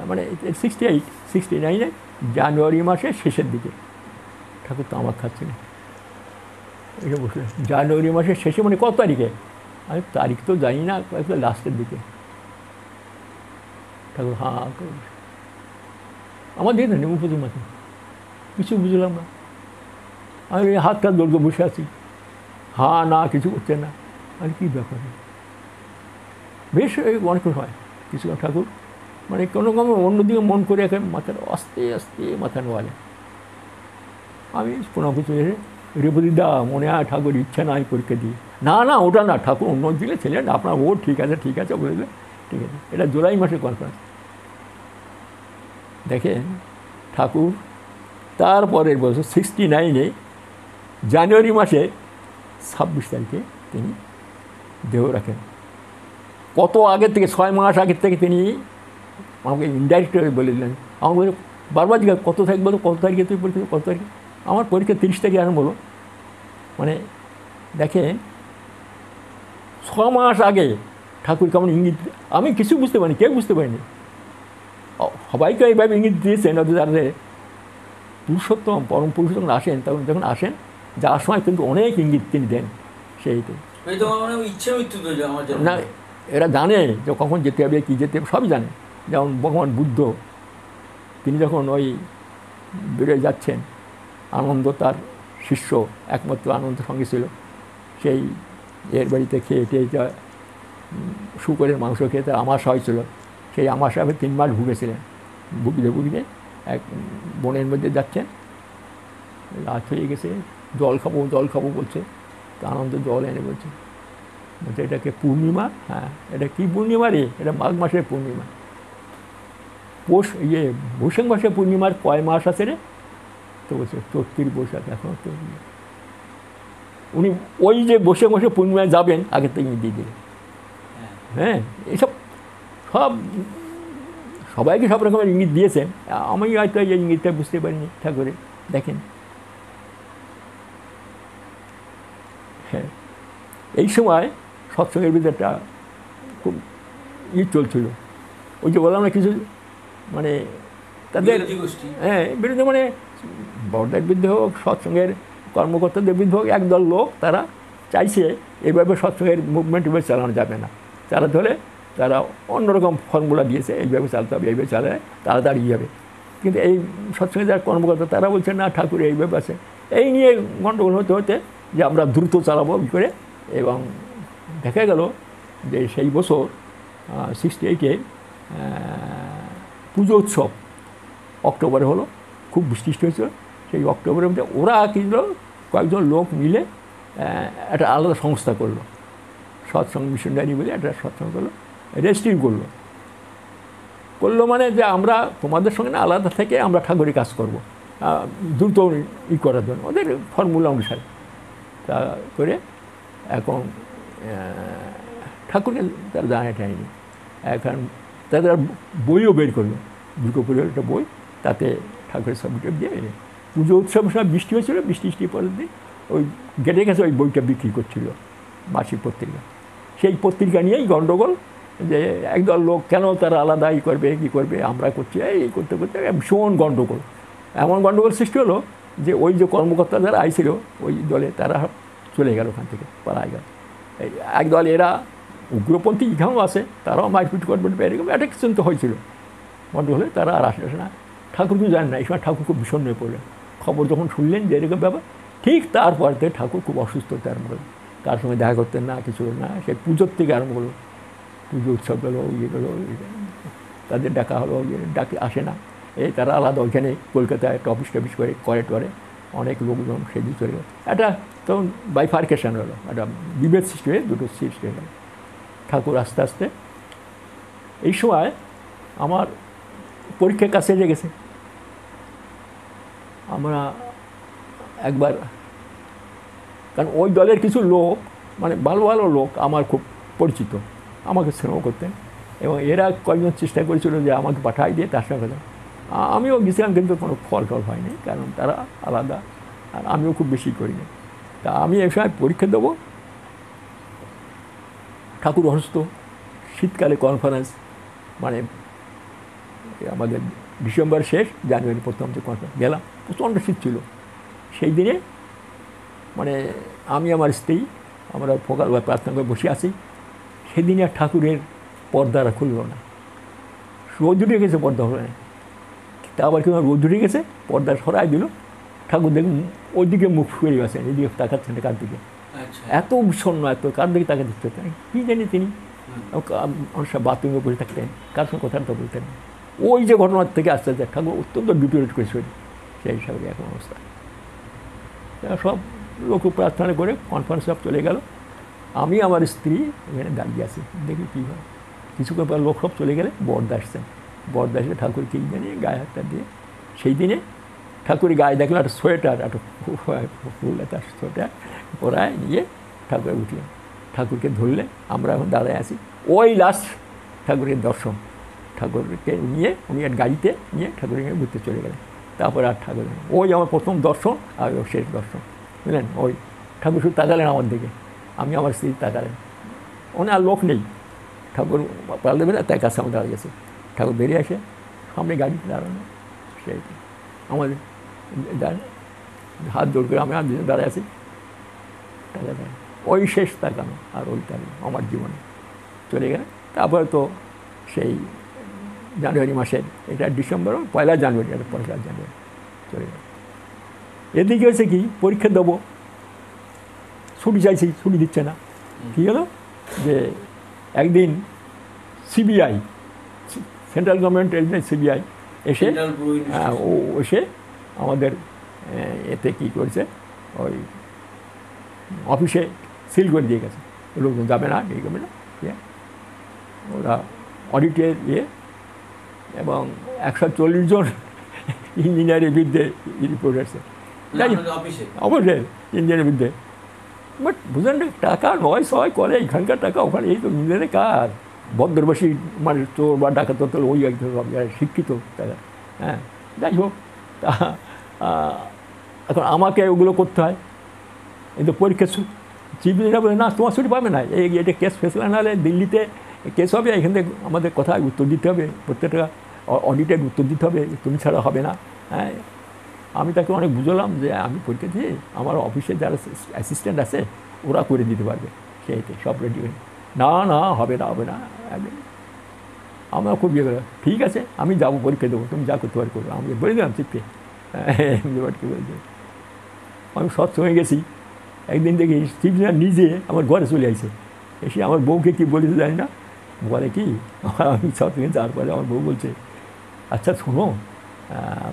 D: মানে 69 জানুয়ারি মাসের শেষের দিকে। ঠাকুর তো আমার খাচ্ছে না, এটা বসে জানুয়ারি মাসের শেষে, মানে কত তারিখে? আমি তারিখ তো জানি না, লাস্টের দিকে। ঠাকুর হাঁ আমার দিয়ে নেই উপর মাথা, কিছু বুঝলাম না। আমি হাতটা দৌড়কে বসে আছি, হ্যাঁ না কিছু করছে না। আর কী ব্যাপার, বেশ অনেক হয় কিছু। ঠাকুর মানে কোনো অন্যদিকে মন করে এখন মাথার আস্তে আস্তে মাথা নোয়ালে। আমি প্রণাম করতে রেবদিদা মনে হয় ঠাকুর ইচ্ছা নাই পরীক্ষা দিয়ে। না না ওটা না, ঠাকুর অন্য দিলে ছিলেন আপনার, ও ঠিক আছে বলে দিলে ঠিক আছে। এটা জুলাই মাসের কনফারেন্স। দেখেন ঠাকুর তারপরের বছর 69 জানুয়ারি মাসে 26 তারিখে তিনি দেহ রাখেন। কত আগের থেকে, 6 মাস আগের থেকে তিনি আমাকে ইনডাইরেক্ট বলে দিলেন। আমাকে বলে বারবার জিজ্ঞাসা, কত তারিখ বলো, কত তারিখে তুই পরীক্ষা, কত তারিখে? আমার পরীক্ষা 30 তারিখে আরম্ভ হলো। মানে দেখেন 6 মাস আগে ঠাকুর কেমন ইঙ্গিত, আমি কিছু বুঝতে পারিনি, কেউ বুঝতে পারিনি। সবাইকে এইভাবে ইঙ্গিত দিয়েছেন, যাদের পুরুষোত্তম পরম পুরুষোত্তম আসেন, তখন যখন আসেন যাওয়ার সময় কিন্তু অনেক ইঙ্গিত তিনি দেন। সেইতে না, এরা জানে যে কখন যেতে হবে, কী যেতে হবে, সবই জানে। যেমন ভগবান বুদ্ধ, তিনি যখন ওই বেরোয় যাচ্ছেন, আনন্দ তার শিষ্য, একমাত্র আনন্দ সঙ্গে ছিল, সেই এর বাড়িতে খেয়ে টেয়ে যা শুকরের মাংস খেয়ে তার আমাশা হয়েছিল। সেই আমাশাকে 3 মাস ভুগেছিলেন। ভুগতে এক বনের মধ্যে যাচ্ছেন, রাত হয়ে গেছে, জল খাবো বলছে। তো আনন্দ জল এনে বলছে এটাকে পূর্ণিমা। হ্যাঁ, এটা কী পূর্ণিমা রে? এটা মাঘ মাসের পূর্ণিমা। বৈশাখ মাসে পূর্ণিমার কয় মাস আছে রে? তো বলছে 34 বৈশাখ। এখন তো উনি ওই যে বৈশাখ মাসে পূর্ণিমায় যাবেন আগের থেকে দিয়ে দিলেন। হ্যাঁ, এইসব সব সবাইকে সব রকমের ইঙ্গিত দিয়েছেন। আমি হয়তো এই ইঙ্গিতটা বুঝতে পারিনি ঠাকুরে। দেখেন হ্যাঁ, এই সময় সৎসঙ্গের ভিতরটা খুব চলছিল। ওই যে বললাম না কিছু, মানে তাদের হ্যাঁ বিরুদ্ধে, মানে বড়দের বিরুদ্ধে হোক, সৎসঙ্গের কর্মকর্তাদের বিরুদ্ধে হোক, একদল লোক তারা চাইছে এইভাবে সৎসঙ্গের মুভমেন্ট এভাবে চালানো যাবে না। চালাতে হলে তারা অন্যরকম ফর্মুলা দিয়েছে, এইভাবে চালাতে হবে, এইভাবে চালায় তাড়াতাড়ি যাবে। কিন্তু এই সৎসঙ্গের যারা কর্মকর্তা তারা বলছেন না, ঠাকুর এইভাবে আছে। এই নিয়ে গণ্ডগোল হতে যে আমরা দ্রুত চালাবো করে, এবং দেখা গেল যে সেই বছর 68 পুজো উৎসব অক্টোবরে হলো, খুব বৃষ্টি হয়েছিল। সেই অক্টোবরের মধ্যে ওরা কিন্তু কয়েকজন লোক মিলে একটা আলাদা সংস্থা করলো, সৎসঙ্গ মিশনারি বলে একটা সৎসঙ্গ করলো, রেজিস্ট্রি করলো মানে যে আমরা তোমাদের সঙ্গে না আলাদা থেকে আমরা ঠাকুরের কাজ করবো, দ্রুত করার জন্য ওদের ফর্মুলা অনুসারে। তা করে এখন ঠাকুরকে তারা জানায় টাইনি। এখন তারা বইও বের করলো, দুর্গাপুরের একটা বই, তাতে ঠাকুরের ছবিটা দিয়ে পুজো উৎসব সব বৃষ্টি হয়েছিল, বৃষ্টি পরের দিন ওই গেটের কাছে ওই বইটা বিক্রি করছিল মাসিক পত্রিকা। সেই পত্রিকা নিয়েই গণ্ডগোল, যে একদল লোক কেন তারা আলাদা করবে, কী করবে, আমরা করছি এই করতে করতে ভীষণ গণ্ডগোল। এমন গণ্ডগোল সৃষ্টি হলো যে ওই যে কর্মকর্তা যারা আইছিল ওই দলে, তারা চলে গেল ওখান থেকে, পালায় গেল। একদল এরা উগ্রপন্থী এখানেও আছে, তারাও মারপিট করবে, এরকম একটা কিছু তো হয়েছিল। গণ্ডগোল হলে তারা আর আসে না। ঠাকুর কিছু জানেন না, এই সময় ঠাকুর খুব ভীষণ হয়ে পড়লেন। খবর যখন শুনলেন যে এরকম ব্যাপার, ঠিক তারপর থেকে ঠাকুর খুব অসুস্থ হতে আরম্ভ করলেন। কার সঙ্গে দেখা করতেন না, কিছু না, সেই পুজোর থেকে আরম্ভ করলো। পুজো উৎসব গেলো, ইয়ে গেলো, তাদের ডাকা হলো, ডাকে আসে না, এই তারা আলাদা ওইখানে কলকাতায় একটা অফিস টফিস করে টরে অনেক লোকজন সেদিকে চলে গেল। একটা তখন বাইফার্কেশন হলো, একটা বিভেদ সৃষ্টি হয়ে দুটো সৃষ্টি হয়ে গেল। ঠাকুর আস্তে আস্তে এই সময় আমার পরীক্ষার কাছে এসে গেছে। আমরা একবার, কারণ ওই দলের কিছু লোক, মানে ভালো ভালো লোক আমার খুব পরিচিত, আমাকে স্নেহ করতেন, এবং এরা কয়েকজন চেষ্টা করেছিল যে আমাকে পাঠাই দিয়ে তার সঙ্গে। আমিও গেছিলাম, কিন্তু কোনো ফল হয়নি, কারণ তারা আলাদা আর আমিও খুব বেশি করিনি। তা আমি এই সময় পরীক্ষা দেবো, ঠাকুর অসুস্থ, শীতকালে কনফারেন্স, মানে আমাদের ডিসেম্বর শেষ জানুয়ারি প্রথম যে কনফারেন্স গেলাম, প্রচণ্ড শীত ছিল সেই দিনে। মানে আমি আমার স্ত্রী আমরা সকালবেলা প্রার্থনা করে বসে আছি, সেদিনে আর ঠাকুরের পর্দাটা খুলল না, রোদ উঠে গেছে, পর্দা হলো না। তা আবার কেউ রোদ উঠে গেছে, পর্দা সরাই দিল, ঠাকুর দেখুন ওই দিকে মুখ ফিরে গেছেন, এদিকে তাকাচ্ছেন কার দিকে, এত বিষণ্ণ, এত কার দিকে তাকে দিতে হতেন কী জানি। তিনি অনেক সব বাথরুমে বসে থাকতেন, কার সঙ্গে কথাটা বলতেন। ওই যে ঘটনার থেকে আস্তে আস্তে ঠাকুর অত্যন্ত ডিটোরেট করে শরীর, সেই হিসাবে এখন অবস্থা। সব লোক প্রার্থনা করে কনফারেন্স সব চলে গেল, আমি আমার স্ত্রী এখানে দাঁড়িয়ে আছি, দেখি কী হয়। কিছুক্ষণ পর লোক সব চলে গেলে বরদা আসছেন, বরদা এসে ঠাকুরকে জানিয়ে গায়ে হাতটা দিয়ে, সেই দিনে ঠাকুরের গায়ে দেখলাম একটা সোয়েটার, একটা ফুল, একটা সোয়েটার পরায় নিয়ে ঠাকুরে উঠলেন, ঠাকুরকে ধরলেন। আমরা এখন দাঁড়ায় আছি, ওই লাস্ট ঠাকুরের দর্শন, ঠাকুরকে নিয়ে উনি এক গাড়িতে নিয়ে ঠাকুরের ঘুরতে চলে গেলেন। তারপরে আর ঠাকুর, ওই আমার প্রথম দর্শন আর শেষ দর্শন, বুঝলেন। ওই ঠাকুর শুধু তাকালেন আমার দিকে, আমি আমার স্ত্রী তাকালেন, ওখানে আর লোক নেই, ঠাকুর পাল দেবে না, তার কাছে আমার দাঁড়িয়ে গেছে। ঠাকুর বেরিয়ে আসে, সামনে গাড়িতে দাঁড়ানো, সেই আমাদের হাত জোর করে আমি আর দাঁড়িয়ে আছি, ওই শেষ তাকানো, আর ওই তাকানো আমার জীবনে চলে গেলে। তারপরে তো সেই জানুয়ারি মাসের, এটা ডিসেম্বর, 1 জানুয়ারি, এটা 1 জানুয়ারি চলে গেল। এদিকে হয়েছে কি, পরীক্ষা দেবো, ছুটি চাইছি, ছুটি দিচ্ছে না। কী হলো যে একদিন CBI, central government agency CBI এসে, ও এসে আমাদের এতে কী করেছে, ওই অফিসে সিল করে দিয়ে গেছে, লোকজন যাবে না, এই করবে না। ওরা অডিটের এবং 140 জন ইঞ্জিনিয়ারের বিরুদ্ধে রিপোর্ট আসছে, অবশ্যই ইঞ্জিনিয়ারের বিরুদ্ধে। বাট বুঝলেন, টাকা নয় সয় করে, এখানকার টাকা ওখানে, এই তো ইঞ্জিনিয়ারের কাজ, ভদ্রবাসী মানে চোর বা ডাকাত তো ওই একদম শিক্ষিত টাকা। হ্যাঁ, যাই হোক, তা এখন আমাকে ওগুলো করতে হয়। এই তো পরীক্ষা চিফ ইঞ্জিনিয়ার বলে, না তোমার ছুটি পাবে না, এটা কেস ফেসলা না হলে দিল্লিতে কেস হবে, এখান থেকে আমাদের কথায় উত্তর দিতে হবে, প্রত্যেকটা অডিটের উত্তর দিতে হবে, তুমি ছাড়া হবে না। হ্যাঁ, আমি তাকে অনেক বুঝলাম যে আমি পরীক্ষা দিয়ে আমার অফিসে যারা অ্যাসিস্ট্যান্ট আছে ওরা করে দিতে পারবে, সেইতে সব রেডি হয়ে। না না, হবে না, হবে না, একদম। আমরা খুব ইয়ে করে, ঠিক আছে আমি যাবো, পরীক্ষা দেবো, তুমি যা করতে পারি করবো, আমি বলে দিলাম চিপকে। আমি সবসময় গেছি, একদিন দেখি চিফ নিজে আমার ঘরে চলে আসে, এসে আমার বউকে কী বলেছে জানি না, বলে কি, আমি সবসময় যাওয়ার পরে আমার বউ বলছে, আচ্ছা শোনো,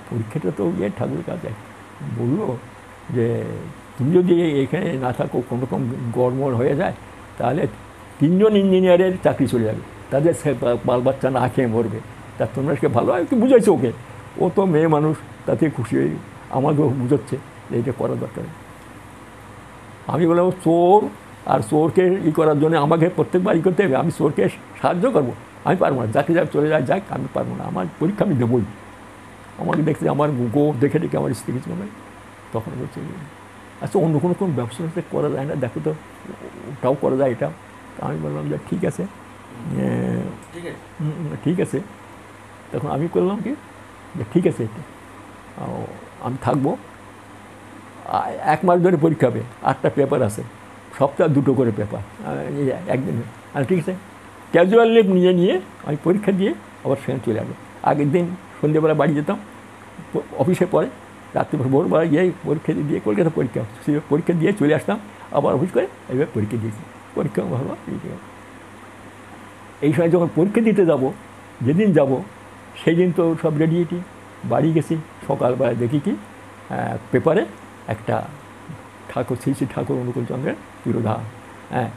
D: পরীক্ষাটা তো ঠাকুরের কাছে বললো যে তুমি যদি এখানে না থাকো, কোনো রকম গড়মড় হয়ে যায়, তাহলে 3 জন ইঞ্জিনিয়ারের চাকরি চলে যাবে, তাদের বাল বাচ্চা না খেয়ে মরবে, তা তোমরা সে ভালো একটু বুঝাইছো ওকে, ও তো মেয়ে মানুষ, তাতে খুশি হয়ে আমাকেও বুঝাচ্ছে যে এটা করা দরকার। আমি বললাম চোর আর চোরকে করার জন্য আমাকে প্রত্যেকবার করতে হবে, আমি চোরকে সাহায্য করবো? আমি পারবো না, যাকে যাক চলে যায় যাক, আমি পারবো না, আমার পরীক্ষা আমি দেবই। আমাকে দেখতে আমার গো দেখে দেখে আমার স্ত্রী কিছু হবে, তখন বলছে আচ্ছা অন্য কোনো ব্যবসা করা যায় না, দেখো তো ওটাও করা যায় এটা। আমি বললাম যে ঠিক আছে, ঠিক আছে। তখন আমি করলাম কি যে ঠিক আছে, এটা আমি থাকবো, 1 মাস ধরে পরীক্ষা হবে, 8টা পেপার আছে, সপ্তাহে 2টো করে পেপার একদিনে। আর ঠিক আছে, ক্যাজুয়াল লিভ নিয়ে আমি পরীক্ষা দিয়ে আবার সেখানে চলে যাবো। আগের দিন সন্ধ্যেবেলা বাড়ি যেতাম অফিসে, পরে রাত্রে ভোরবেলা গিয়ে পরীক্ষা দিয়ে কলকাতা পরীক্ষা দিয়ে চলে আসতাম, আবার অফিস করে এইভাবে পরীক্ষা দিয়েছি। পরীক্ষা ভালো। এই সময় যখন পরীক্ষা দিতে যাব, যেদিন যাব সেই দিন তো সব রেডিয়েটি, বাড়ি গেছি, সকালবেলা দেখি কি পেপারে একটা ঠাকুর, শ্রী শ্রী ঠাকুর অনুকূল চন্দ্রের তিরোধান। হ্যাঁ,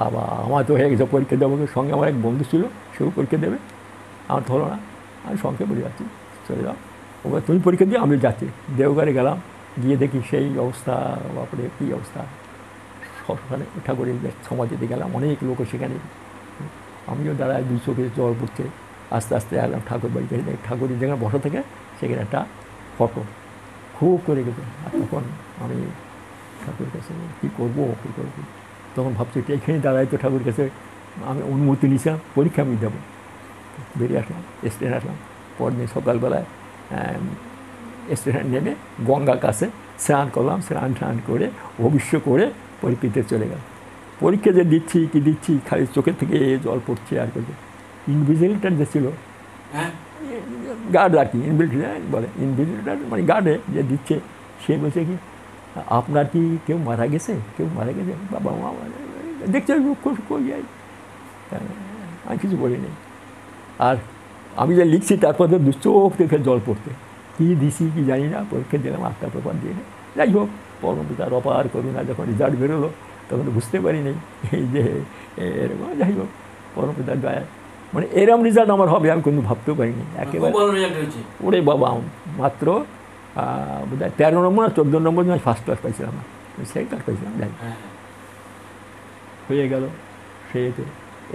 D: আবার আমার তো হয়ে গেছে, পরীক্ষা দেবো। সঙ্গে আমার এক বন্ধু ছিল, সেও পরীক্ষা দেবে, আমার তো হলো না। আমি সঙ্গে বলে যাচ্ছি চলে যাও, ওবার তুমি পরীক্ষা দিয়ে আমি যাচ্ছি। দেওঘরে গেলাম, গিয়ে দেখি সেই অবস্থা, বাপরে কী অবস্থা। সবখানে ঠাকুরের সমাধিতে গেলাম, অনেক লোক সেখানে, আমিও দাঁড়ায়, 2 চোখে জল পড়ছে। আস্তে আস্তে এলাম ঠাকুর বাড়িতে, ঠাকুরের যেখানে বসা থেকে সেখানে একটা ফটো খুব করে গেছে। আর তখন আমি ঠাকুরের কাছে কী করবো, তখন ভাবছি এখানে দাঁড়াই তো ঠাকুরের কাছে আমি অনুমতি নিয়েছিলাম, পরীক্ষা আমি দেবো। বেরিয়ে আসলাম, স্টেশনে আসলাম। পরদিন সকালবেলায় স্টেশনে নেমে গঙ্গার কাছে স্নান করলাম, স্নান করে অবশ্য করে পরীক্ষা দিতে চলে গেলাম। পরীক্ষা যে দিচ্ছি খালি চোখের থেকে জল পড়ছে। আর করছে ইনভিজিলেটার যে ছিল, গার্ড আর কি, ইনভিজিলেটার বলে, ইনভিজিলেটার মানে গার্ডে যে দিচ্ছে, সে বলছে কি আপনার কি কেউ মারা গেছে? বাবা মা দেখছে আমি কিছু বলিনি। আর আমি যে লিখছি তারপর তো চোখ দেখে জল পড়তে, কী দিছি কি জানি না। পরীক্ষা দিলাম, 8টা পেপার দিয়ে। যাই হোক, পরমপিতার অপার করুণা, যখন রেজাল্ট বেরোলো তখন তো বুঝতে পারিনি এই যে এরকম। যাই হোক, পরমপিতার দয়ায় মানে এরম রেজাল্ট আমার হবে আমি কিন্তু ভাবতেও পারিনি একেবারে। ওরে বাবা, মাত্র বোধহয় 13 নম্বর না 14 নম্বর আমি ফার্স্ট ক্লাস পাইছিলাম না, সেকেন্ড ক্লাস পাইছিলাম। যাই হয়ে গেল সেইতে,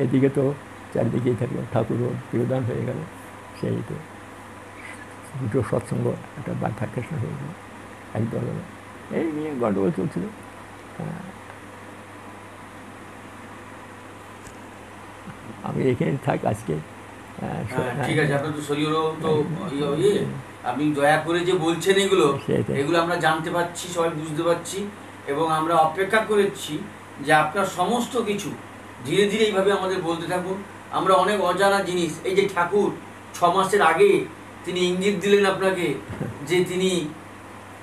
D: এদিকে তো চারিদিকেই থাকলো ঠাকুরও তিরোধান হয়ে গেল, সেই তো 2টো সৎসঙ্গ, একটা বার্থাকৃষ্ণ হয়ে গেল, একদল হলো, এই নিয়ে গণ্ডগোল চলছিল। আমি এখানে থাক আজকে।
C: ঠিক আছে, আপনার তো শরীরও তো আপনি দয়া করে যে বলছেন এগুলো আমরা জানতে পারছি, সবাই বুঝতে পারছি, এবং আমরা অপেক্ষা করেছি যে আপনার সমস্ত কিছু ধীরে ধীরে এইভাবে আমাদের বলতে থাকুন। আমরা অনেক অজানা জিনিস, এই যে ঠাকুর 6 মাসের আগে তিনি ইঙ্গিত দিলেন আপনাকে যে তিনি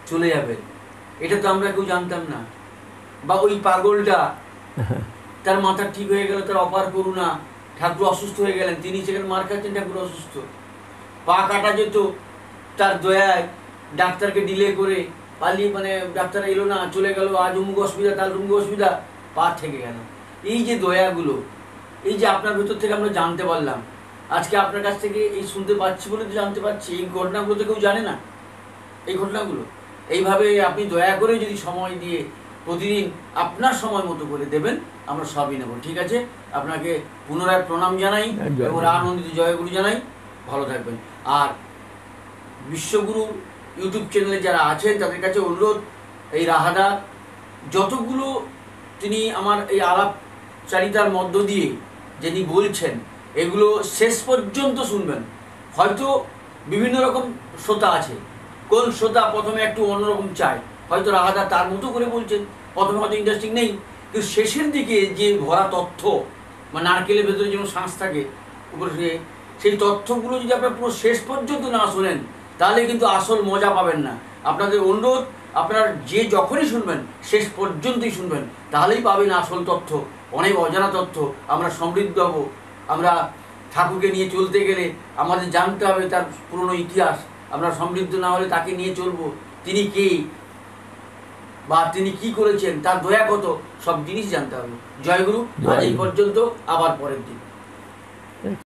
C: চলে যাবেন, এটা তো আমরা কেউ জানতাম না। বা ওই পাগলটা, তার মাথা ঠিক হয়ে গেল, তার অপার করুণা, ঠাকুর অসুস্থ হয়ে গেলেন, তিনি সেখানে মার খাচ্ছেন, ঠাকুর অসুস্থ, পা কাটা যেত, তার দয়ায় ডাক্তারকে ডিলে করে পালিয়ে, মানে ডাক্তার এলো না, চলে গেল, আজ অমুক অসুবিধা, তার অমুক অসুবিধা, পা থেকে গেল। এই যে দয়াগুলো, এই যে আপনার ভেতর থেকে আমরা জানতে পারলাম, আজকে আপনার কাছ থেকে এই শুনতে পাচ্ছি বলে তো জানতে পারছি। এই ঘটনাগুলো তো কেউ জানে না, এই ঘটনাগুলো। এইভাবে আপনি দয়া করে যদি সময় দিয়ে প্রতিদিন আপনার সময় মতো করে দেবেন, আমরা সবই নেব। ঠিক আছে, আপনাকে পুনরায় প্রণাম জানাই এবং আনন্দিত জয়গুরু জানাই। ভালো থাকবেন। আর বিশ্বগুরু ইউটিউব চ্যানেলে যারা আছেন তাদের কাছে অনুরোধ, এই রাহাদা যতগুলো তিনি আমার এই আলাপচারিতার মধ্য দিয়ে যিনি বলছেন, এগুলো শেষ পর্যন্ত শুনবেন। হয়তো বিভিন্ন রকম শ্রোতা আছে, কোন শ্রোতা প্রথমে একটু অন্যরকম চায়, হয়তো রাহাদা তার মতো করে বলছেন, প্রথমে হয়তো ইন্টারেস্টিং নেই, কিন্তু শেষের দিকে যে ভরা তথ্য, মানে নারকেলের ভেতরে যেমন শ্বাস থাকে উপরে, সেই তথ্যগুলো যদি আপনারা পুরো শেষ পর্যন্ত না শোনেন, তাহলে কিন্তু আসল মজা পাবেন না। আপনাদের অনুরোধ, আপনারা যে যখনই শুনবেন শেষ পর্যন্তই শুনবেন, তাহলেই পাবেন আসল তথ্য। অনেক অজানা তথ্য, আমরা সমৃদ্ধ হব। আমরা ঠাকুরকে নিয়ে চলতে গেলে আমাদের জানতে হবে তার পুরনো ইতিহাস। আমরা সমৃদ্ধ না হলে তাকে নিয়ে চলবো, তিনি কে বা তিনি কি করেছেন, তার দয়া কত, সব জিনিস জানতে হবে। জয়গুরু। আজ এই পর্যন্ত, আবার পরের দিন।